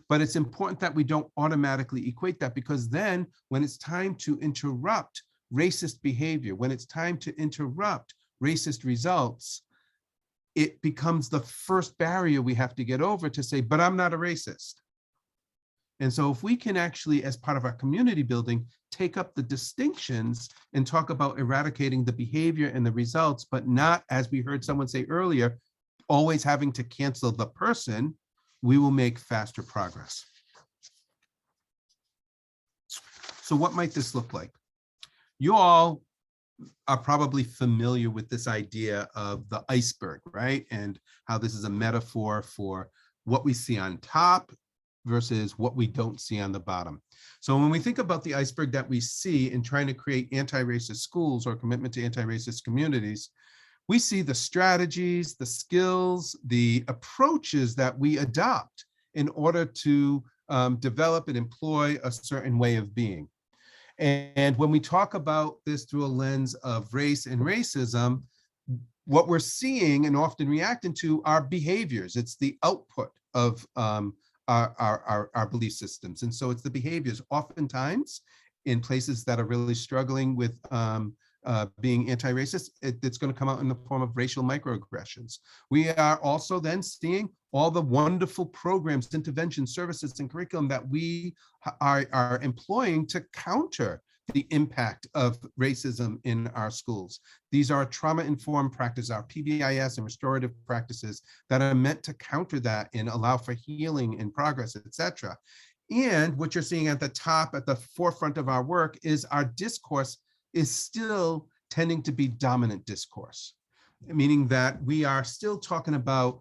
[SPEAKER 2] But it's important that we don't automatically equate that, because then when it's time to interrupt racist behavior, when it's time to interrupt racist results, it becomes the first barrier we have to get over to say, but I'm not a racist. And so if we can actually, as part of our community building, take up the distinctions and talk about eradicating the behavior and the results, but not, as we heard someone say earlier, always having to cancel the person, we will make faster progress. So what might this look like? You all are probably familiar with this idea of the iceberg, right? And how this is a metaphor for what we see on top versus what we don't see on the bottom. So when we think about the iceberg that we see in trying to create anti-racist schools or commitment to anti-racist communities, we see the strategies, the skills, the approaches that we adopt in order to develop and employ a certain way of being. And when we talk about this through a lens of race and racism, what we're seeing and often reacting to are behaviors. It's the output of our belief systems. And so it's the behaviors, oftentimes in places that are really struggling with being anti-racist, it's going to come out in the form of racial microaggressions. We are also then seeing all the wonderful programs, interventions, services, and curriculum that we are employing to counter the impact of racism in our schools. These are trauma-informed practices, our PBIS and restorative practices that are meant to counter that and allow for healing and progress, etc. And what you're seeing at the top, at the forefront of our work, is our discourse is still tending to be dominant discourse, meaning that we are still talking about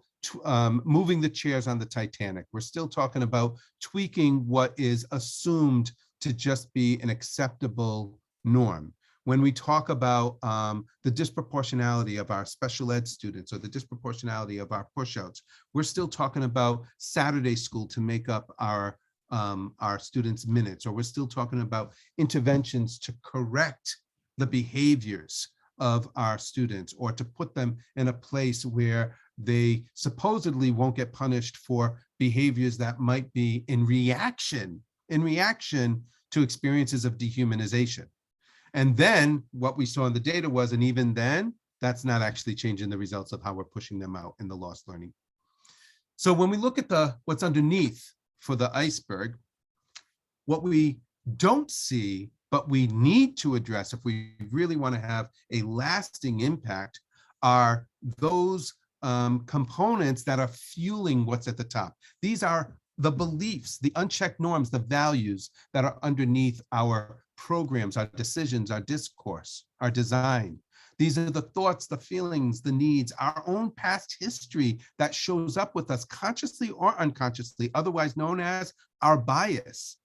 [SPEAKER 2] moving the chairs on the Titanic. We're still talking about tweaking what is assumed to just be an acceptable norm. When we talk about the disproportionality of our special ed students or the disproportionality of our pushouts, we're still talking about Saturday school to make up our students' minutes, or we're still talking about interventions to correct the behaviors of our students, or to put them in a place where they supposedly won't get punished for behaviors that might be in reaction to experiences of dehumanization. And then what we saw in the data was, and even then, that's not actually changing the results of how we're pushing them out in the lost learning. So when we look at what's underneath for the iceberg, what we don't see, but we need to address if we really want to have a lasting impact, are those components that are fueling what's at the top. These are the beliefs, the unchecked norms, the values that are underneath our programs, our decisions, our discourse, our design. These are the thoughts, the feelings, the needs, our own past history that shows up with us consciously or unconsciously, otherwise known as our bias.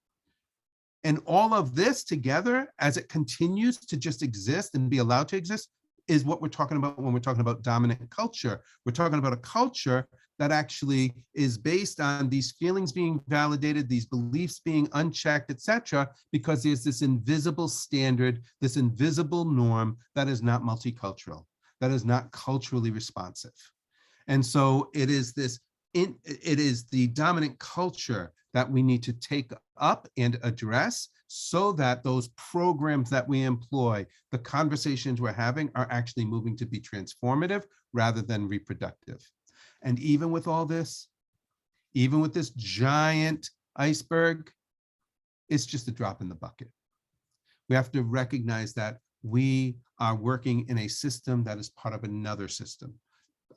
[SPEAKER 2] And all of this together, as it continues to just exist and be allowed to exist, is what we're talking about when we're talking about dominant culture. We're talking about a culture that actually is based on these feelings being validated, these beliefs being unchecked, etc., because there's this invisible standard, this invisible norm that is not multicultural, that is not culturally responsive. And so it is this it is the dominant culture that we need to take up and address, so that those programs that we employ, the conversations we're having, are actually moving to be transformative rather than reproductive. And even with all this, even with this giant iceberg, it's just a drop in the bucket. We have to recognize that we are working in a system that is part of another system,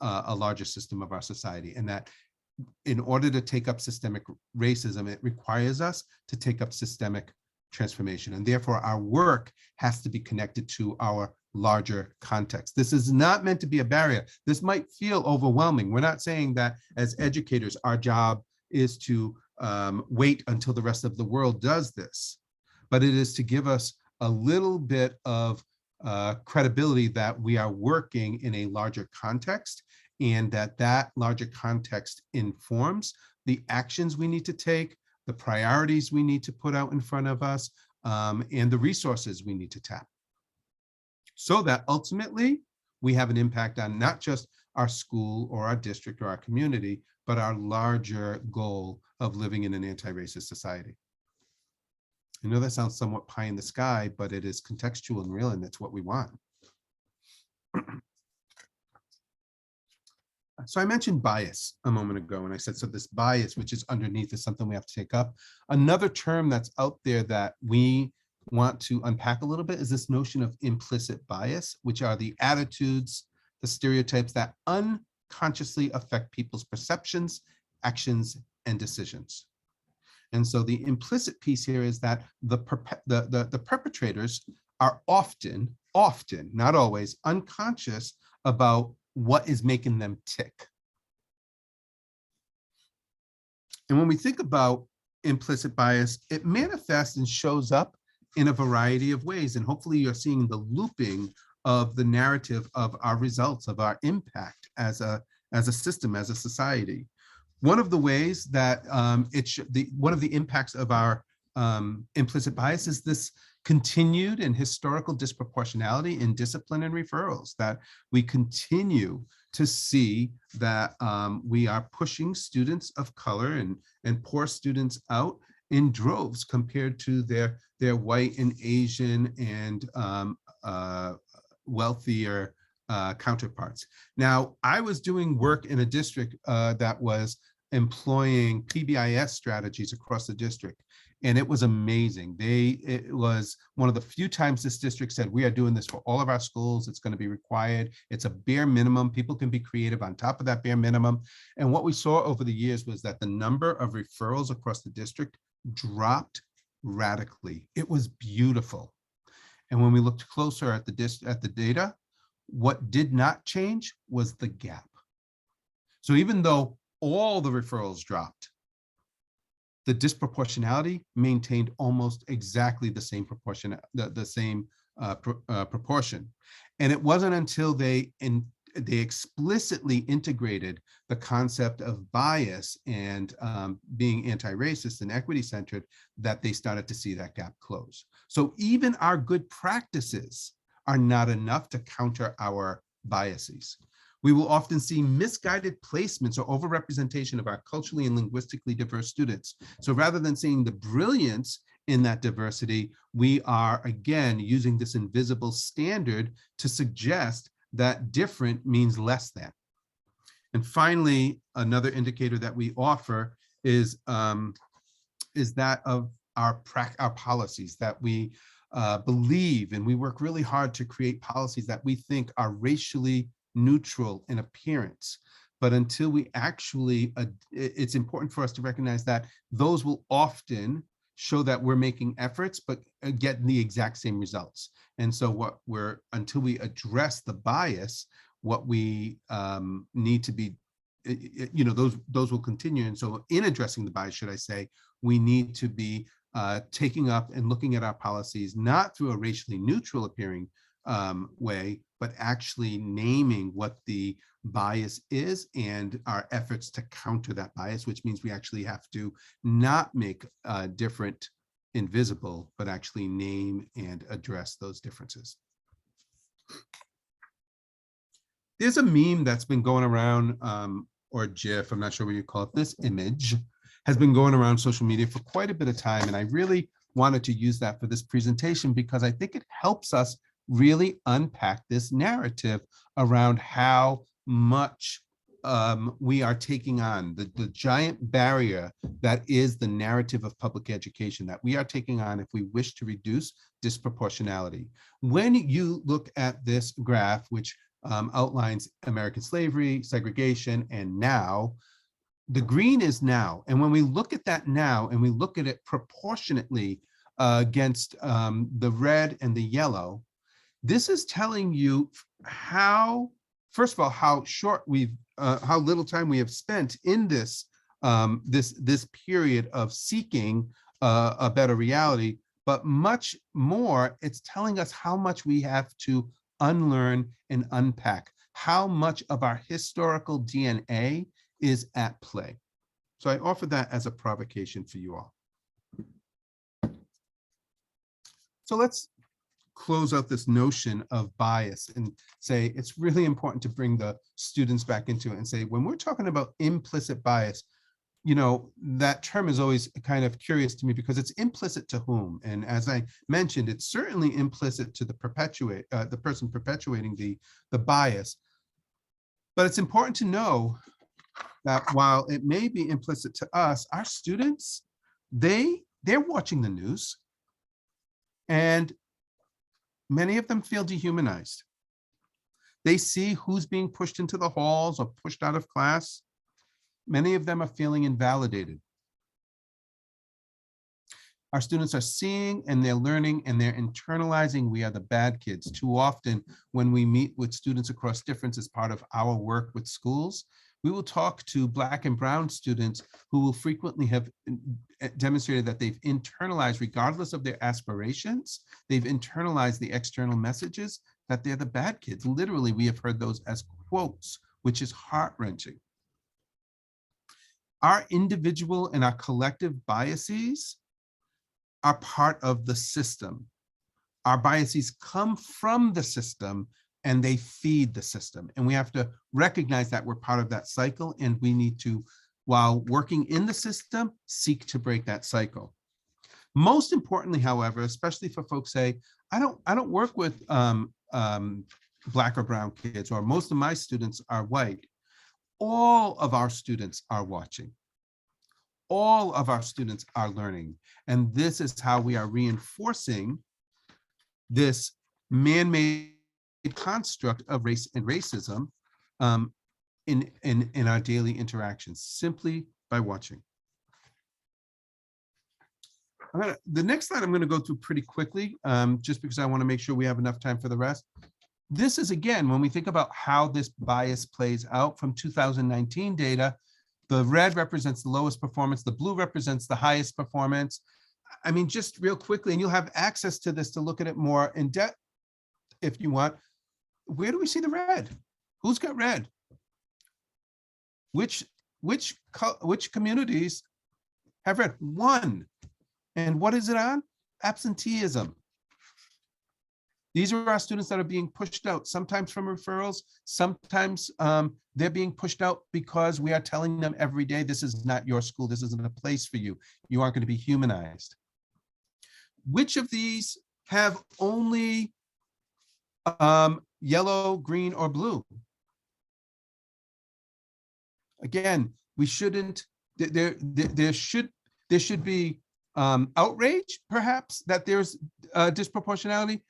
[SPEAKER 2] a larger system of our society, and that in order to take up systemic racism, it requires us to take up systemic transformation. And therefore, our work has to be connected to our larger context. This is not meant to be a barrier. This might feel overwhelming. We're not saying that as educators, our job is to wait until the rest of the world does this, but it is to give us a little bit of credibility that we are working in a larger context, and that larger context informs the actions we need to take, the priorities we need to put out in front of us, and the resources we need to tap, so that ultimately we have an impact on not just our school or our district or our community, but our larger goal of living in an anti-racist society. I know that sounds somewhat pie in the sky, but it is contextual and real, and that's what we want. So I mentioned bias a moment ago, and I said, so this bias, which is underneath, is something we have to take up. Another term that's out there that we want to unpack a little bit is this notion of implicit bias, which are the attitudes, the stereotypes that unconsciously affect people's perceptions, actions, and decisions. And so the implicit piece here is that the perpetrators are often, not always, unconscious about what is making them tick. And when we think about implicit bias, it manifests and shows up in a variety of ways. And hopefully you're seeing the looping of the narrative of our results, of our impact as a system, as a society. One of the ways that one of the impacts of our implicit bias is this continued and historical disproportionality in discipline and referrals, that we continue to see that we are pushing students of color and poor students out in droves compared to their white and Asian and wealthier counterparts. Now, I was doing work in a district that was employing PBIS strategies across the district, and it was amazing. It was one of the few times this district said, we are doing this for all of our schools. It's going to be required. It's a bare minimum. People can be creative on top of that bare minimum. And what we saw over the years was that the number of referrals across the district dropped radically. It was beautiful. And when we looked closer at the data, what did not change was the gap. So even though all the referrals dropped, the disproportionality maintained almost exactly the same proportion, proportion. And it wasn't until they explicitly integrated the concept of bias and being anti-racist and equity-centered that they started to see that gap close. So even our good practices are not enough to counter our biases. We will often see misguided placements or overrepresentation of our culturally and linguistically diverse students. So rather than seeing the brilliance in that diversity, we are again using this invisible standard to suggest that different means less than. And finally, another indicator that we offer is that of our policies, that we believe, and we work really hard to create policies that we think are racially neutral in appearance. But until we actually, it's important for us to recognize that those will often show that we're making efforts, but get the exact same results. And so until we address the bias, what we need to be, those will continue. And so in addressing the bias, should I say, we need to be taking up and looking at our policies, not through a racially neutral appearing way, but actually naming what the bias is and our efforts to counter that bias, which means we actually have to not make different invisible, but actually name and address those differences. There's a meme that's been going around or Jiff, I'm not sure what you call it, this image has been going around social media for quite a bit of time. And I really wanted to use that for this presentation because I think it helps us really unpack this narrative around how much we are taking on, the giant barrier that is the narrative of public education that we are taking on if we wish to reduce disproportionality. When you look at this graph, which outlines American slavery, segregation, and now, the green is now. And when we look at that now and we look at it proportionately against the red and the yellow, this is telling you how, first of all, how short we've, how little time we have spent in this this period of seeking a better reality, but much more, it's telling us how much we have to unlearn and unpack, how much of our historical DNA is at play. So I offer that as a provocation for you all. So let's close out this notion of bias and say it's really important to bring the students back into it and say, when we're talking about implicit bias, you know, that term is always kind of curious to me because it's implicit to whom? And as I mentioned, it's certainly implicit to the person perpetuating the bias. But it's important to know that while it may be implicit to us, our students, they're watching the news, and many of them feel dehumanized. They see who's being pushed into the halls or pushed out of class. Many of them are feeling invalidated. Our students are seeing and they're learning and they're internalizing we are the bad kids. Too often when we meet with students across difference as part of our work with schools, we will talk to Black and Brown students who will frequently have demonstrated that they've internalized, regardless of their aspirations, they've internalized the external messages that they're the bad kids. Literally, we have heard those as quotes, which is heart-wrenching. Our individual and our collective biases are part of the system. Our biases come from the system and they feed the system. And we have to recognize that we're part of that cycle, and we need to, while working in the system, seek to break that cycle. Most importantly, however, especially for folks say, I don't work with Black or brown kids, or most of my students are white. All of our students are watching. All of our students are learning. And this is how we are reinforcing this man-made construct of race and racism in our daily interactions, simply by watching. The next slide I'm going to go through pretty quickly, just because I want to make sure we have enough time for the rest. This is, again, when we think about how this bias plays out from 2019 data, the red represents the lowest performance, the blue represents the highest performance. I mean, just real quickly, and you'll have access to this to look at it more in depth if you want. Where do we see the red? Who's got red? Which communities have red? One. And what is it on? Absenteeism. These are our students that are being pushed out, sometimes from referrals, sometimes they're being pushed out because we are telling them every day, this is not your school, this isn't a place for you, you aren't going to be humanized. Which of these have only yellow, green, or blue? Again, we shouldn't, there should be outrage, perhaps, that there's disproportionality.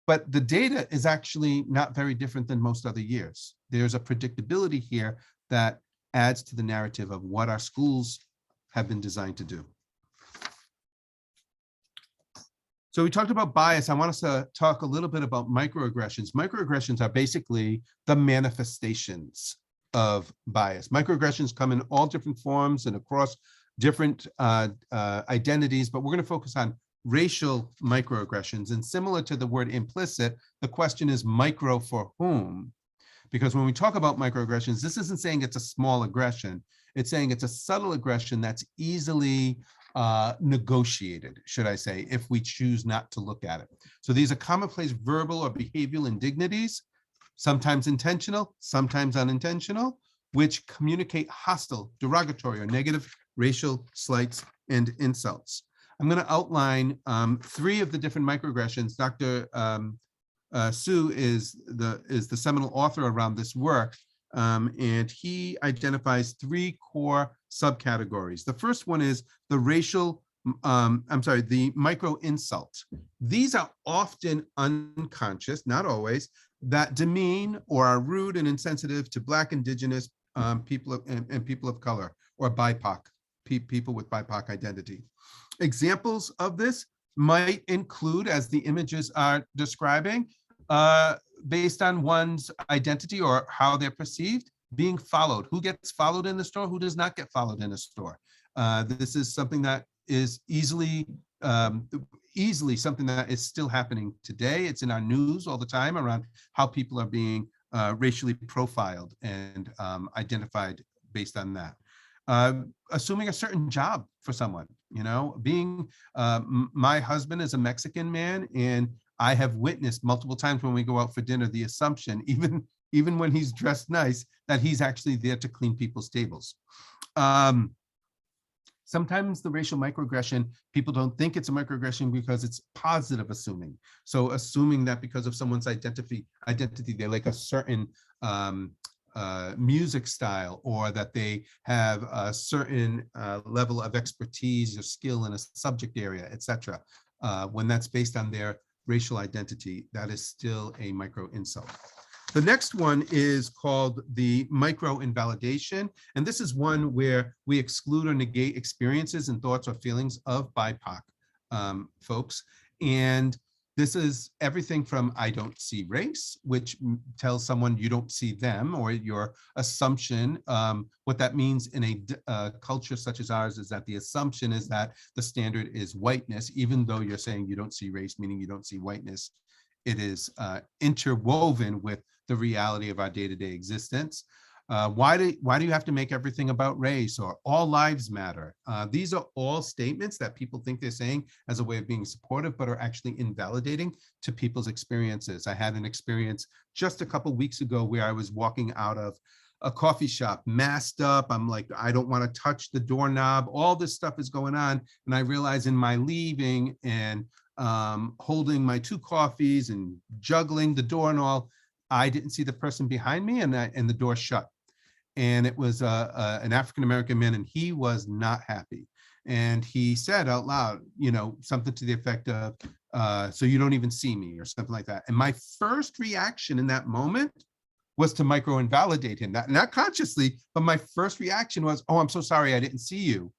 [SPEAKER 2] But the data is actually not very different than most other years. There's a predictability here that adds to the narrative of what our schools have been designed to do. So we talked about bias. I want us to talk a little bit about microaggressions. Microaggressions are basically the manifestations of bias. Microaggressions come in all different forms and across different identities, but we're going to focus on racial microaggressions. And similar to the word implicit, the question is micro for whom? Because when we talk about microaggressions, this isn't saying it's a small aggression. It's saying it's a subtle aggression that's easily negotiated, should I say, if we choose not to look at it. So these are commonplace verbal or behavioral indignities, sometimes intentional, sometimes unintentional, which communicate hostile, derogatory, or negative racial slights and insults. I'm going to outline 3 of the different microaggressions. Dr. Sue is the seminal author around this work, and he identifies 3 core subcategories. The first one is the the micro insult. These are often unconscious, not always, that demean or are rude and insensitive to Black, Indigenous people and people of color, or BIPOC, people with BIPOC identity. Examples of this might include, as the images are describing, based on one's identity or how they're perceived, being followed. Who gets followed in the store? Who does not get followed in a store? This is something that is easily something that is still happening today. It's in our news all the time around how people are being racially profiled and identified based on that. Assuming a certain job for someone, being my husband is a Mexican man, and I have witnessed multiple times when we go out for dinner, the assumption, even when he's dressed nice, that he's actually there to clean people's tables. Sometimes the racial microaggression, people don't think it's a microaggression because it's positive assuming. So assuming that because of someone's identity, they like a certain music style, or that they have a certain level of expertise or skill in a subject area, etc. When that's based on their racial identity, that is still a micro insult. The next one is called the micro invalidation. And this is one where we exclude or negate experiences and thoughts or feelings of BIPOC folks. And this is everything from I don't see race, which tells someone you don't see them, or your assumption. What that means in a culture such as ours is that the assumption is that the standard is whiteness, even though you're saying you don't see race, meaning you don't see whiteness. It is interwoven with the reality of our day-to-day existence. Why do you have to make everything about race, or all lives matter? These are all statements that people think they're saying as a way of being supportive, but are actually invalidating to people's experiences. I had an experience just a couple weeks ago where I was walking out of a coffee shop, masked up. I'm like, I don't want to touch the doorknob. All this stuff is going on. And I realized in my leaving and holding my 2 coffees and juggling the door and all, I didn't see the person behind me, and the door shut. And it was an African-American man, and he was not happy. And he said out loud, something to the effect of, so you don't even see me, or something like that. And my first reaction in that moment was to micro invalidate him, not consciously, but my first reaction was, oh, I'm so sorry, I didn't see you.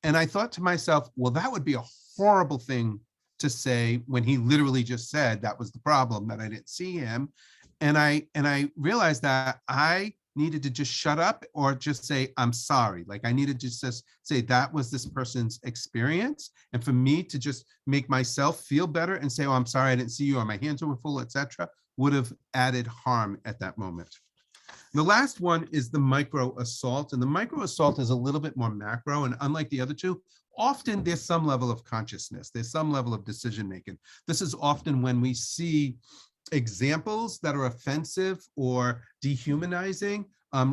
[SPEAKER 2] And I thought to myself, well, that would be a horrible thing to say when he literally just said that was the problem, that I didn't see him. And I realized that I needed to just shut up, or just say, I'm sorry. Like, I needed to just say that was this person's experience. And for me to just make myself feel better and say, oh, I'm sorry, I didn't see you, or my hands were full, etc., would have added harm at that moment. The last one is the micro assault. And the micro assault is a little bit more macro. And unlike the other 2, often there's some level of consciousness. There's some level of decision making. This is often when we see examples that are offensive or dehumanizing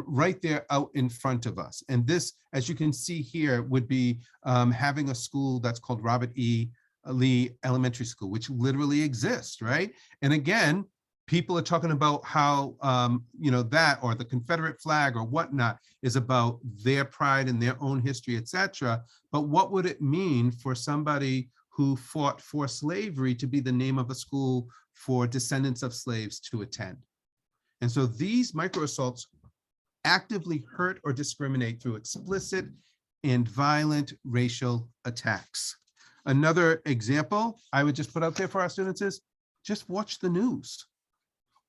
[SPEAKER 2] right there out in front of us. And this, as you can see here, would be having a school that's called Robert E. Lee Elementary School, which literally exists, right? And again, people are talking about how, that, or the Confederate flag or whatnot, is about their pride and their own history, etc. But what would it mean for somebody who fought for slavery to be the name of a school for descendants of slaves to attend? And so these microassaults actively hurt or discriminate through explicit and violent racial attacks. Another example I would just put out there for our students is just watch the news.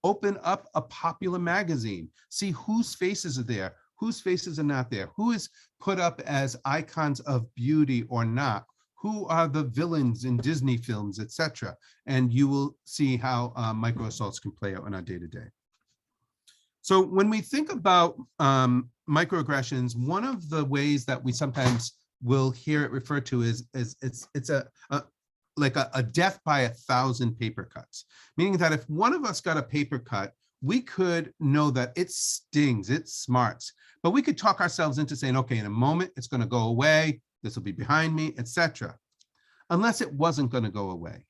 [SPEAKER 2] Open up a popular magazine, see whose faces are there, whose faces are not there, who is put up as icons of beauty or not, who are the villains in Disney films, etc. And you will see how microassaults can play out in our day-to-day. So when we think about microaggressions, one of the ways that we sometimes will hear it referred to is it's like a death by 1,000 paper cuts, meaning that if one of us got a paper cut, we could know that it stings, it smarts, but we could talk ourselves into saying, okay, in a moment, it's going to go away. This will be behind me, etc. Unless it wasn't going to go away.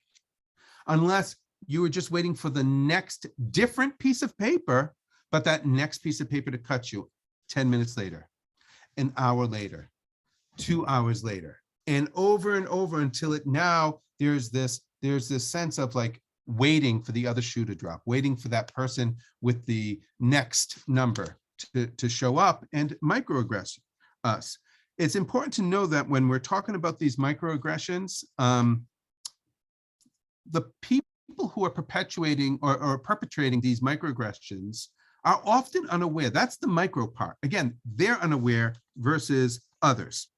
[SPEAKER 2] Unless you were just waiting for the next different piece of paper, but that next piece of paper to cut you 10 minutes later, an hour later, 2 hours later, and over until it now there's this sense of like waiting for the other shoe to drop, waiting for that person with the next number to show up and microaggress us. It's important to know that when we're talking about these microaggressions, the people who are perpetuating or perpetrating these microaggressions are often unaware. That's the micro part. Again, they're unaware versus others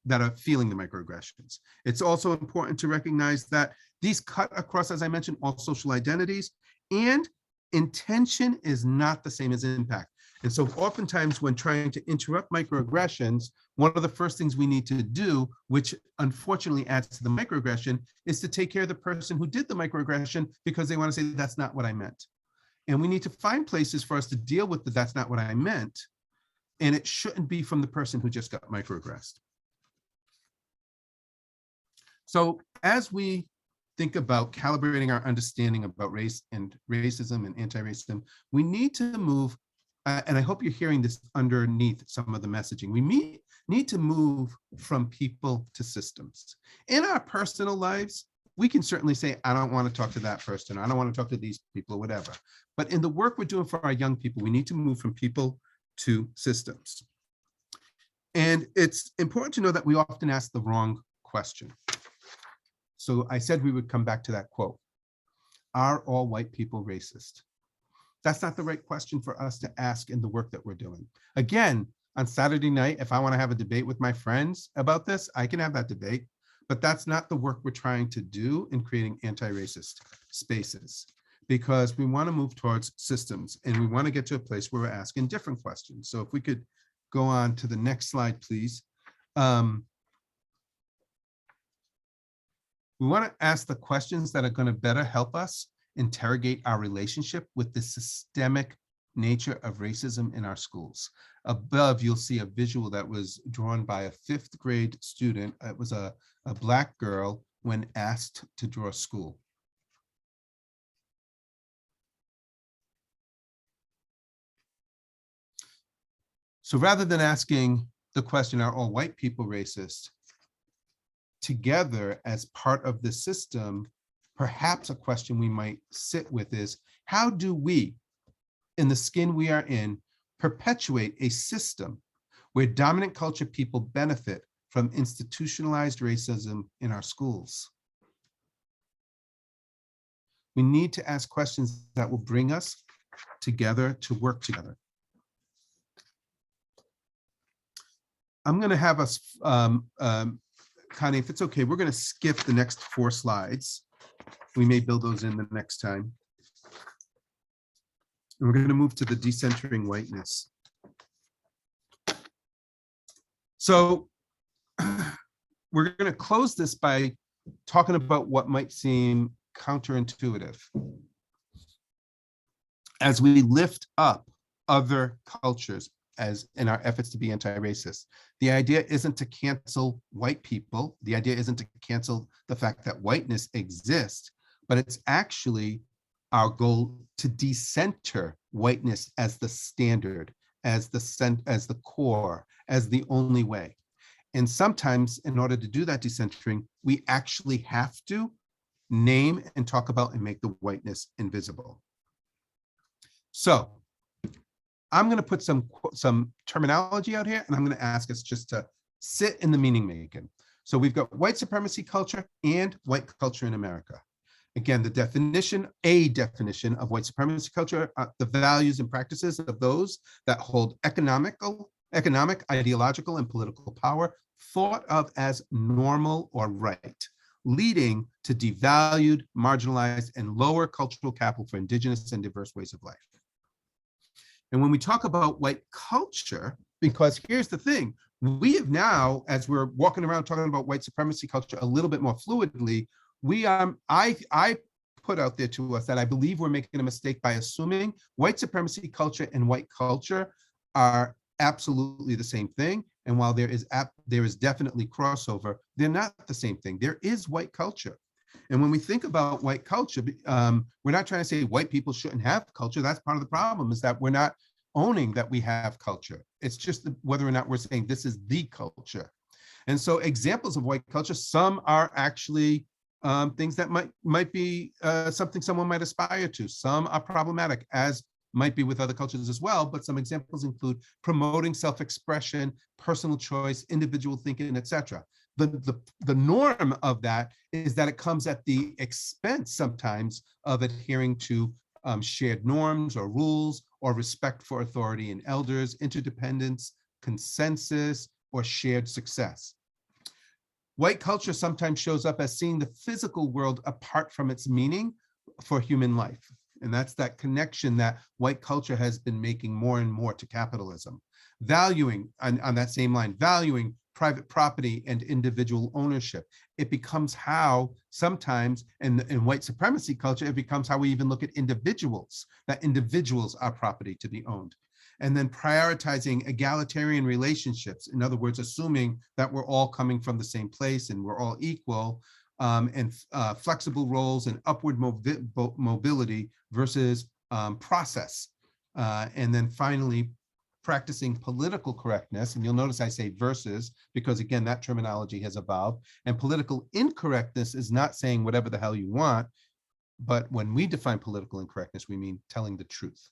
[SPEAKER 2] that are feeling the microaggressions. It's also important to recognize that these cut across, as I mentioned, all social identities, and intention is not the same as impact. And so oftentimes when trying to interrupt microaggressions, one of the first things we need to do, which unfortunately adds to the microaggression, is to take care of the person who did the microaggression because they want to say, that's not what I meant. And we need to find places for us to deal with the that's not what I meant. And it shouldn't be from the person who just got microaggressed. So as we think about calibrating our understanding about race and racism and anti-racism, we need to move, and I hope you're hearing this underneath some of the messaging, we need to move from people to systems. In our personal lives, we can certainly say, I don't want to talk to that person, I don't want to talk to these people or whatever. But in the work we're doing for our young people, we need to move from people to systems. And it's important to know that we often ask the wrong question. So I said we would come back to that quote. Are all white people racist? That's not the right question for us to ask in the work that we're doing. Again, on Saturday night, if I want to have a debate with my friends about this, I can have that debate, but that's not the work we're trying to do in creating anti-racist spaces, because we want to move towards systems and we want to get to a place where we're asking different questions. So if we could go on to the next slide, please. We want to ask the questions that are going to better help us interrogate our relationship with the systemic nature of racism in our schools. Above, you'll see a visual that was drawn by a 5th grade student. It was a Black girl when asked to draw a school. So rather than asking the question, are all white people racist? Together as part of the system, perhaps a question we might sit with is, how do we, in the skin we are in, perpetuate a system where dominant culture people benefit from institutionalized racism in our schools? We need to ask questions that will bring us together to work together. I'm going to have us, Connie, if it's okay, we're going to skip the next 4 slides. We may build those in the next time. And we're going to move to the decentering whiteness. So we're going to close this by talking about what might seem counterintuitive. As we lift up other cultures as in our efforts to be anti-racist, the idea isn't to cancel white people. The idea isn't to cancel the fact that whiteness exists, but it's actually our goal to decenter whiteness as the standard, as the core, as the only way. And sometimes in order to do that decentering, we actually have to name and talk about and make the whiteness invisible. So I'm going to put some terminology out here, and I'm going to ask us just to sit in the meaning making. So we've got white supremacy culture and white culture in America. Again, a definition of white supremacy culture, the values and practices of those that hold economic, ideological, and political power, thought of as normal or right, leading to devalued, marginalized, and lower cultural capital for indigenous and diverse ways of life. And when we talk about white culture, because here's the thing, we have now, as we're walking around talking about white supremacy culture a little bit more fluidly, I put out there to us that I believe we're making a mistake by assuming white supremacy culture and white culture are absolutely the same thing. And while there is definitely crossover, they're not the same thing. There is white culture. And when we think about white culture, we're not trying to say white people shouldn't have culture. That's part of the problem, is that we're not owning that we have culture. It's just whether or not we're saying this is the culture. And so examples of white culture, some are actually things that might be something someone might aspire to. Some are problematic, as might be with other cultures as well, but some examples include promoting self-expression, personal choice, individual thinking, etc. The norm of that is that it comes at the expense sometimes of adhering to shared norms or rules, or respect for authority and elders, interdependence, consensus, or shared success. White culture sometimes shows up as seeing the physical world apart from its meaning for human life. And that's that connection that white culture has been making more and more to capitalism. Valuing, on that same line, valuing private property and individual ownership. It becomes how sometimes in white supremacy culture, it becomes how we even look at individuals, that individuals are property to be owned. And then prioritizing egalitarian relationships. In other words, assuming that we're all coming from the same place and we're all equal, and flexible roles and upward mobility versus process. And then finally, practicing political correctness. And you'll notice I say versus, because again, that terminology has evolved. And political incorrectness is not saying whatever the hell you want, but when we define political incorrectness, we mean telling the truth.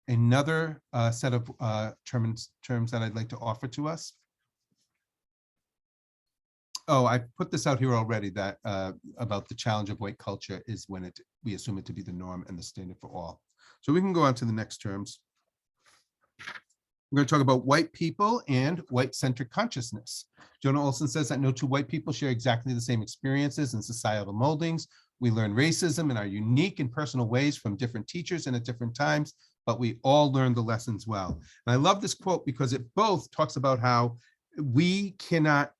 [SPEAKER 2] Another set of terms that I'd like to offer to us. Oh, I put this out here already, that about the challenge of white culture is when we assume it to be the norm and the standard for all. So we can go on to the next terms. We're going to talk about white people and white-centric consciousness. Jonah Olson says that no two white people share exactly the same experiences and societal moldings. We learn racism in our unique and personal ways from different teachers and at different times, but we all learn the lessons well. And I love this quote because it both talks about how we cannot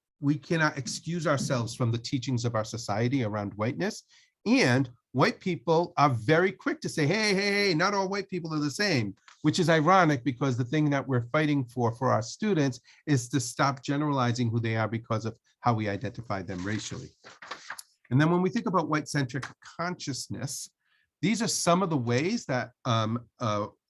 [SPEAKER 2] excuse ourselves from the teachings of our society around whiteness, and white people are very quick to say, hey, not all white people are the same, which is ironic because the thing that we're fighting for our students is to stop generalizing who they are because of how we identify them racially. And then when we think about white-centric consciousness, these are some of the ways that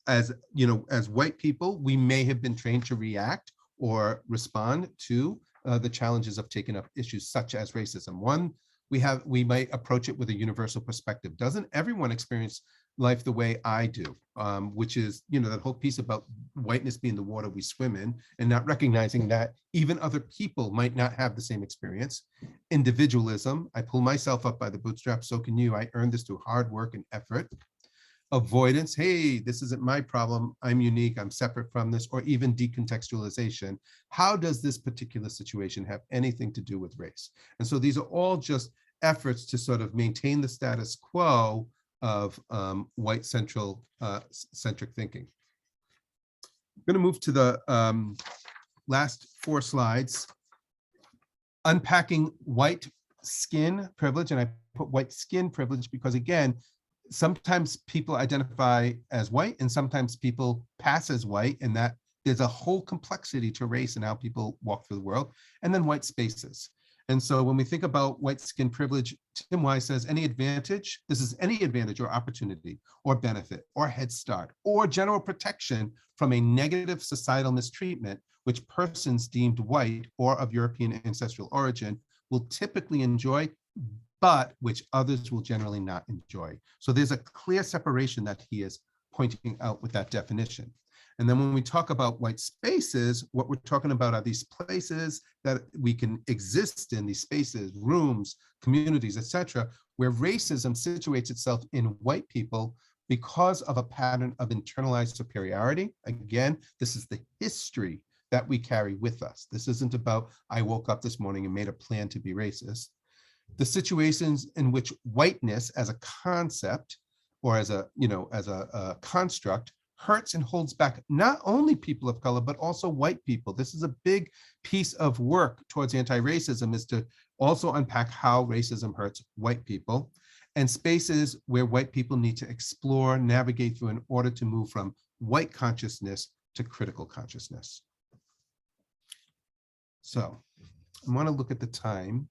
[SPEAKER 2] as white people, we may have been trained to react or respond to the challenges of taking up issues such as racism. One, we might approach it with a universal perspective. Doesn't everyone experience life the way I do? Which is, that whole piece about whiteness being the water we swim in, and not recognizing that even other people might not have the same experience. Individualism, I pull myself up by the bootstraps, so can you. I earned this through hard work and effort. Avoidance, hey, this isn't my problem, I'm unique, I'm separate from this, or even decontextualization. How does this particular situation have anything to do with race? And so these are all just efforts to sort of maintain the status quo of white-centric thinking. I'm going to move to the last 4 slides. Unpacking white skin privilege, and I put white skin privilege because, again, sometimes people identify as white and sometimes people pass as white, and that there's a whole complexity to race and how people walk through the world. And then white spaces. And so when we think about white skin privilege, Tim Wise says any advantage, this is any advantage or opportunity or benefit or head start or general protection from a negative societal mistreatment, which persons deemed white or of European ancestral origin will typically enjoy, but which others will generally not enjoy. So there's a clear separation that he is pointing out with that definition. And then when we talk about white spaces, what we're talking about are these places that we can exist in, these spaces, rooms, communities, etc., where racism situates itself in white people because of a pattern of internalized superiority. Again, this is the history that we carry with us. This isn't about, I woke up this morning and made a plan to be racist. The situations in which whiteness as a concept or as a construct hurts and holds back not only people of color, but also white people. This is a big piece of work towards anti-racism, is to also unpack how racism hurts white people, and spaces where white people need to explore, navigate through in order to move from white consciousness to critical consciousness. So I want to look at the time.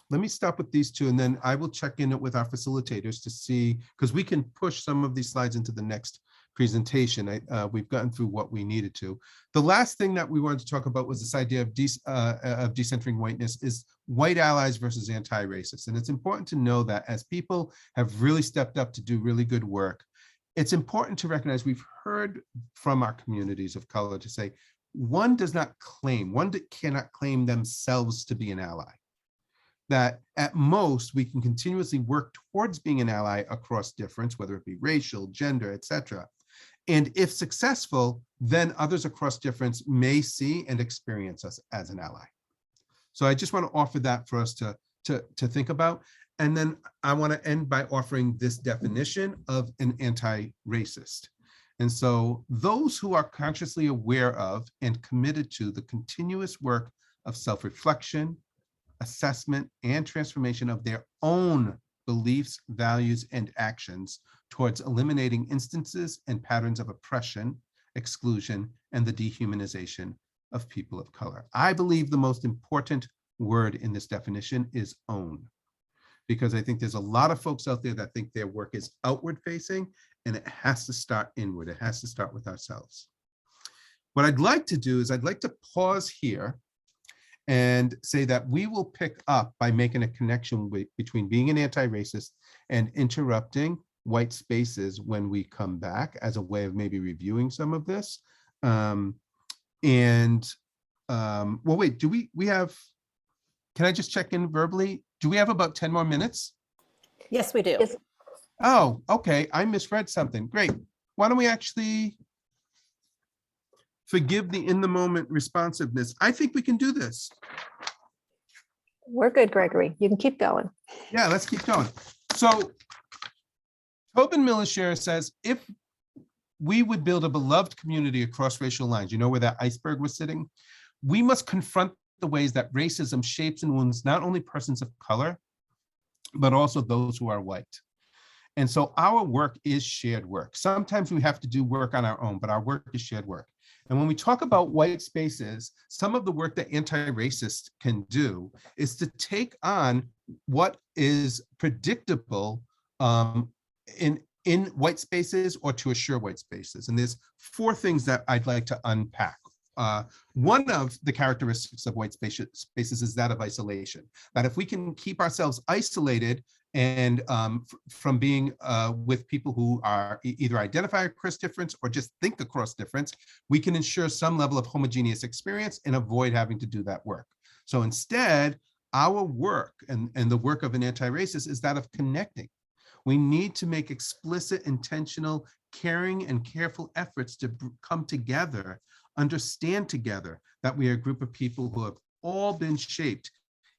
[SPEAKER 2] Let me stop with these two, and then I will check in with our facilitators to see, because we can push some of these slides into the next presentation. We've gotten through what we needed to. The last thing that we wanted to talk about was this idea of decentering whiteness is white allies versus anti-racist. And it's important to know that as people have really stepped up to do really good work, it's important to recognize we've heard from our communities of color to say, one cannot claim themselves to be an ally. That at most we can continuously work towards being an ally across difference, whether it be racial, gender, etc. And if successful, then others across difference may see and experience us as an ally. So I just want to offer that for us to think about. And then I want to end by offering this definition of an anti-racist. And so those who are consciously aware of and committed to the continuous work of self-reflection, assessment, and transformation of their own beliefs, values, and actions towards eliminating instances and patterns of oppression, exclusion, and the dehumanization of people of color. I believe the most important word in this definition is own, because I think there's a lot of folks out there that think their work is outward facing, and it has to start inward. It has to start with ourselves. What I'd like to do is I'd like to pause here and say that we will pick up by making a connection between being an anti-racist and interrupting white spaces when we come back, as a way of maybe reviewing some of this. Well, wait, do we have, can I just check in verbally? Do we have about 10 more minutes?
[SPEAKER 3] Yes, we do.
[SPEAKER 1] Yes.
[SPEAKER 2] Oh, okay, I misread something. Great. Why don't we actually forgive the in the moment responsiveness? I think we can do this.
[SPEAKER 1] We're good, Gregory. You can keep going.
[SPEAKER 2] Yeah, let's keep going. So Tobin Milishare says, if we would build a beloved community across racial lines, you know where that iceberg was sitting, we must confront the ways that racism shapes and wounds not only persons of color, but also those who are white. And so our work is shared work. Sometimes we have to do work on our own, but our work is shared work. And when we talk about white spaces, some of the work that anti-racists can do is to take on what is predictable in white spaces or to assure white spaces. And there's 4 things that I'd like to unpack. One of the characteristics of white spaces is that of isolation, that if we can keep ourselves isolated and from being with people who are either identify across difference or just think across difference, we can ensure some level of homogeneous experience and avoid having to do that work. So instead, our work and the work of an anti-racist is that of connecting. We need to make explicit, intentional, caring, and careful efforts to come together, understand together that we are a group of people who have all been shaped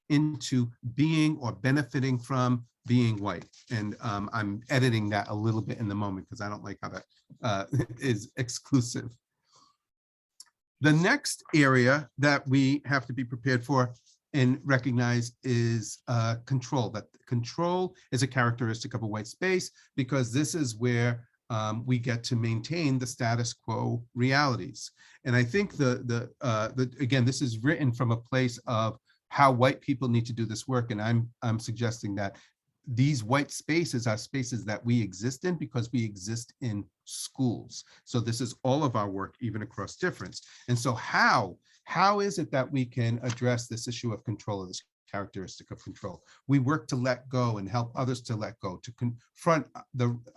[SPEAKER 2] into being or benefiting from being white. And I'm editing that a little bit in the moment because I don't like how that is exclusive. The next area that we have to be prepared for and recognize is control. That control is a characteristic of a white space, because this is where we get to maintain the status quo realities. And I think again, this is written from a place of how white people need to do this work. And I'm suggesting that these white spaces are spaces that we exist in because we exist in schools. So this is all of our work, even across difference. And so how is it that we can address this issue of control, of this characteristic of control? We work to let go and help others to let go, to confront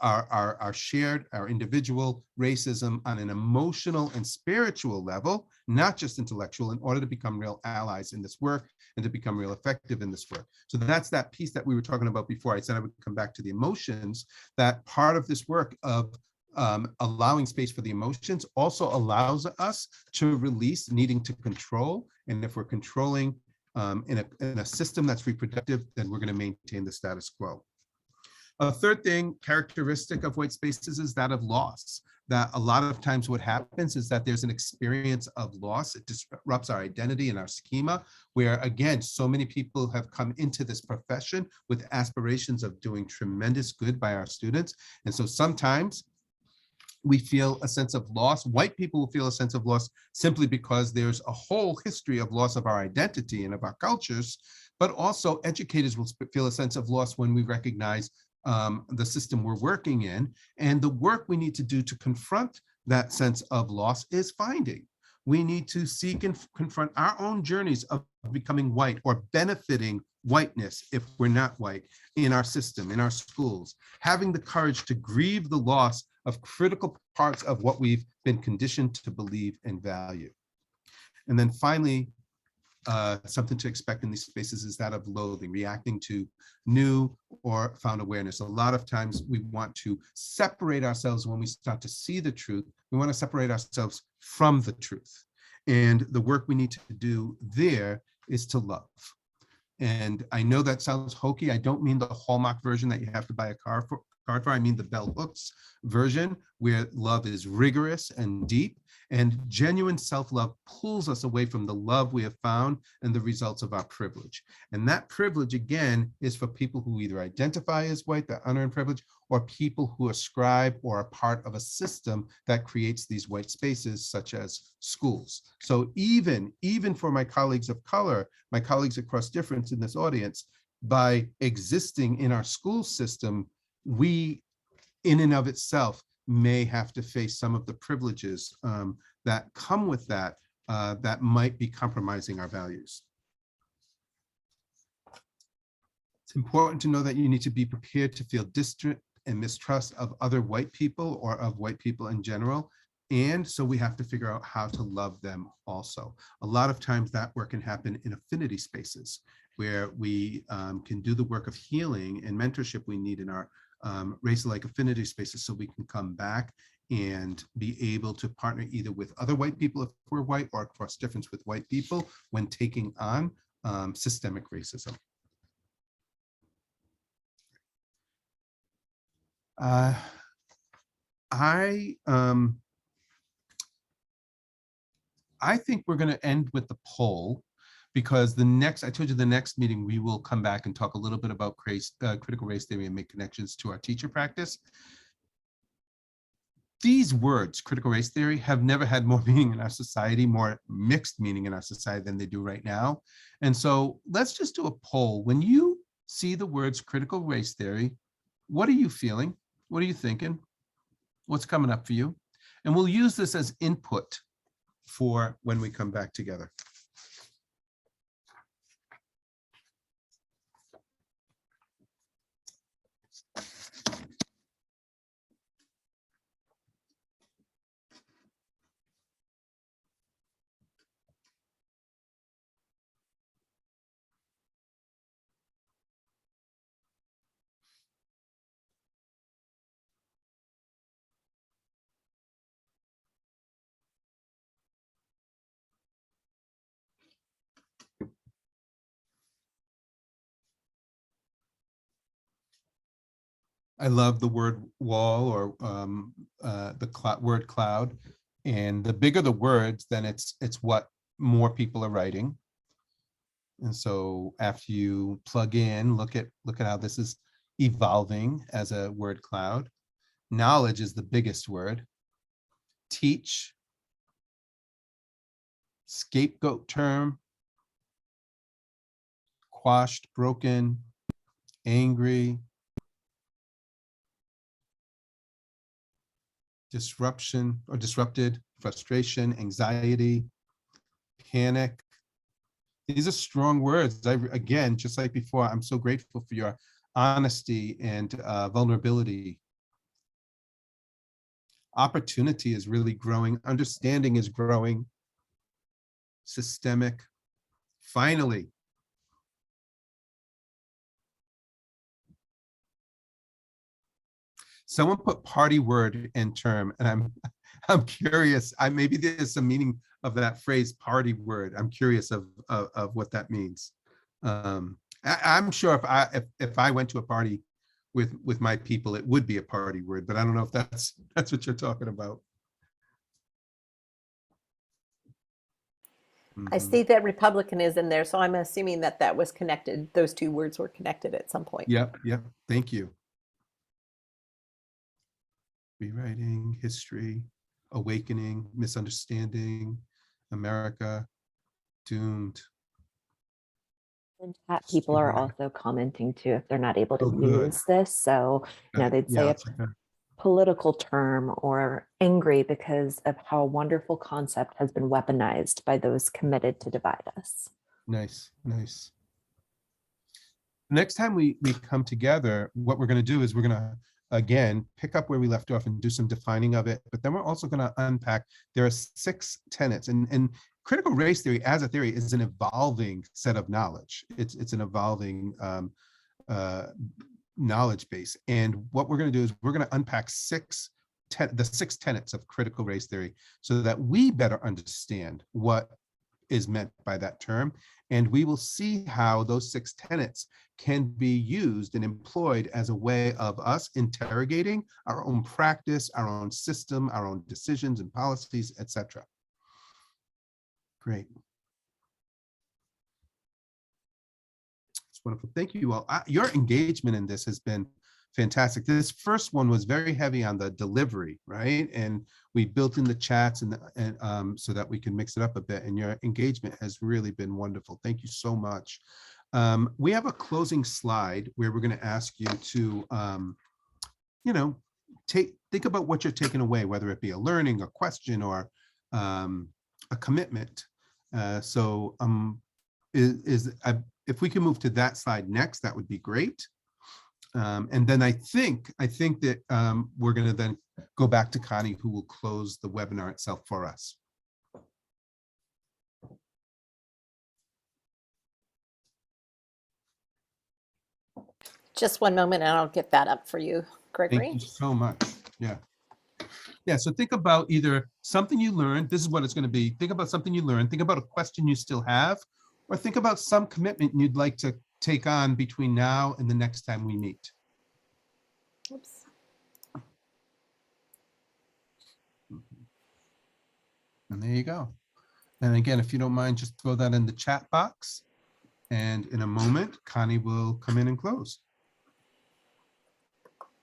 [SPEAKER 2] our individual racism on an emotional and spiritual level, not just intellectual, in order to become real allies in this work and to become real effective in this work. So that's that piece that we were talking about before. I said I would come back to the emotions. That part of this work of allowing space for the emotions also allows us to release needing to control. And if we're controlling in a system that's reproductive, then we're going to maintain the status quo. A third thing, characteristic of white spaces, is that of loss. that a lot of times what happens is that there's an experience of loss. It disrupts our identity and our schema, where again, so many people have come into this profession with aspirations of doing tremendous good by our students. And so sometimes we feel a sense of loss. White people will feel a sense of loss simply because there's a whole history of loss of our identity and of our cultures, but also educators will feel a sense of loss when we recognize the system we're working in. And the work we need to do to confront that sense of loss is finding. We need to seek and confront our own journeys of becoming white or benefiting whiteness if we're not white in our system, in our schools, having the courage to grieve the loss of critical parts of what we've been conditioned to believe and value. And then finally, something to expect in these spaces is that of loathing, reacting to new or found awareness. A lot of times we want to separate ourselves when we start to see the truth. We want to separate ourselves from the truth. And the work we need to do there is to love. And I know that sounds hokey. I don't mean the Hallmark version that you have to buy a card for. I mean the bell hooks version, where love is rigorous and deep, and genuine self-love pulls us away from the love we have found and the results of our privilege. And that privilege, again, is for people who either identify as white, that unearned privilege, or people who ascribe or are part of a system that creates these white spaces, such as schools. So even for my colleagues of color, my colleagues across difference in this audience, by existing in our school system, we, in and of itself, may have to face some of the privileges that come with that, that might be compromising our values. It's important to know that you need to be prepared to feel distant and mistrust of other white people or of white people in general. And so we have to figure out how to love them also. A lot of times that work can happen in affinity spaces where we can do the work of healing and mentorship we need in our race-alike affinity spaces, so we can come back and be able to partner either with other white people if we're white, or across difference with white people when taking on systemic racism. I think we're going to end with the poll, because I told you the next meeting, we will come back and talk a little bit about critical race theory and make connections to our teacher practice. These words, critical race theory, have never had more meaning in our society, more mixed meaning in our society than they do right now. And so let's just do a poll. When you see the words critical race theory, what are you feeling? What are you thinking? What's coming up for you? And we'll use this as input for when we come back together. I love the word wall, or the word cloud. And the bigger the words, then it's what more people are writing. And so after you plug in, look at how this is evolving as a word cloud. Knowledge is the biggest word. Teach. Scapegoat term. Quashed, broken, angry. Disruption or disrupted, frustration, anxiety, panic. These are strong words. Again, just like before, I'm so grateful for your honesty and vulnerability. Opportunity is really growing. Understanding is growing. Systemic. Finally. Someone put party word and term, and I'm curious. Maybe there's some meaning of that phrase, party word. I'm curious of what that means. I'm sure if I went to a party with my people, it would be a party word, but I don't know if that's what you're talking about.
[SPEAKER 3] I see that Republican is in there, so I'm assuming that that was connected. Those two words were connected at some point.
[SPEAKER 2] Yep. Thank you. Rewriting, history, awakening, misunderstanding, America, doomed.
[SPEAKER 4] And chat people are also commenting too if they're not able to use this. So, they'd say a political term or angry because of how a wonderful concept has been weaponized by those committed to divide us.
[SPEAKER 2] Nice. Next time we come together, what we're going to do is we're going to, again, pick up where we left off and do some defining of it. But then we're also going to unpack, there are 6 tenets. And critical race theory as a theory is an evolving set of knowledge. It's an evolving knowledge base. And what we're going to do is we're going to unpack the 6 tenets of critical race theory so that we better understand what is meant by that term. And we will see how those 6 tenets can be used and employed as a way of us interrogating our own practice, our own system, our own decisions and policies, etc. Great. It's wonderful. Thank you all. Your engagement in this has been fantastic. This first one was very heavy on the delivery, right? And we built in the chats and so that we can mix it up a bit. And your engagement has really been wonderful. Thank you so much. We have a closing slide where we're going to ask you to, think about what you're taking away, whether it be a learning, a question, or a commitment. If we can move to that slide next, that would be great. And then I think that we're going to then go back to Connie, who will close the webinar itself for us.
[SPEAKER 3] Just one moment and I'll get that up for you, Gregory.
[SPEAKER 2] Thank you so much. Yeah, so think about either something you learned, this is what it's going to be. Think about something you learned, think about a question you still have, or think about some commitment you'd like to take on between now and the next time we meet.
[SPEAKER 3] Oops.
[SPEAKER 2] And there you go. And again, if you don't mind, just throw that in the chat box. And in a moment, Connie will come in and close.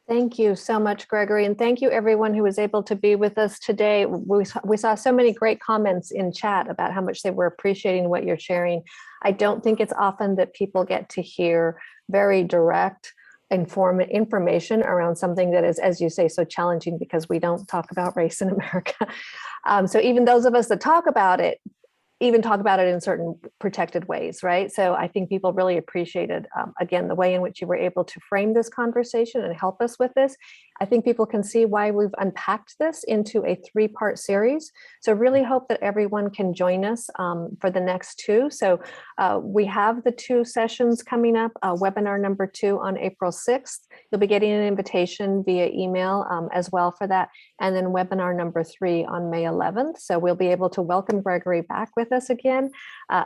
[SPEAKER 1] Thank you so much, Gregory. And thank you everyone who was able to be with us today. We saw so many great comments in chat about how much they were appreciating what you're sharing. I don't think it's often that people get to hear very direct information around something that is, as you say, so challenging because we don't talk about race in America. So even those of us that talk about it, even talk about it in certain protected ways, right? So I think people really appreciated, again, the way in which you were able to frame this conversation and help us with this. I think people can see why we've unpacked this into a 3-part series. So really hope that everyone can join us for the next 2. So we have the 2 sessions coming up, webinar number 2 on April 6th. You'll be getting an invitation via email as well for that. And then webinar number 3 on May 11th. So we'll be able to welcome Gregory back with us again.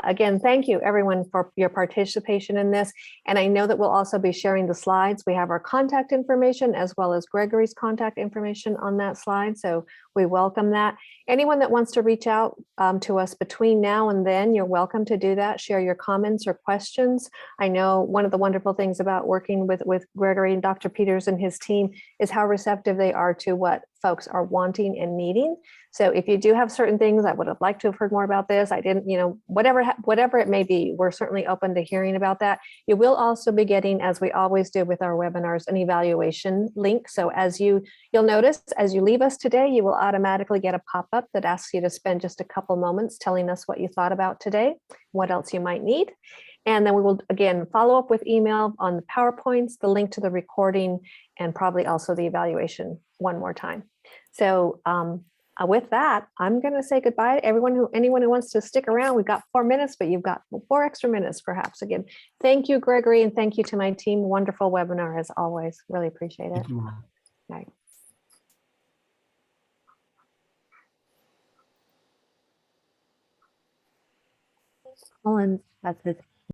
[SPEAKER 1] Again, thank you everyone for your participation in this. And I know that we'll also be sharing the slides. We have our contact information as well as Gregory's contact information on that slide. So we welcome that. Anyone that wants to reach out to us between now and then, you're welcome to do that. Share your comments or questions. I know one of the wonderful things about working with Gregory and Dr. Peters and his team is how receptive they are to what folks are wanting and needing. So if you do have certain things, I would have liked to have heard more about this. I didn't, whatever it may be, we're certainly open to hearing about that. You will also be getting, as we always do with our webinars, an evaluation link. So as you'll notice, as you leave us today, you will automatically get a pop-up that asks you to spend just a couple moments telling us what you thought about today, what else you might need. And then we will, again, follow up with email on the PowerPoints, the link to the recording, and probably also the evaluation one more time. So with that, I'm going to say goodbye to anyone who wants to stick around. We've got 4 minutes, but you've got 4 extra minutes perhaps. Again, thank you, Gregory, and thank you to my team. Wonderful webinar as always. Really appreciate it.
[SPEAKER 2] Thank you all.
[SPEAKER 1] Right.
[SPEAKER 4] Collins has his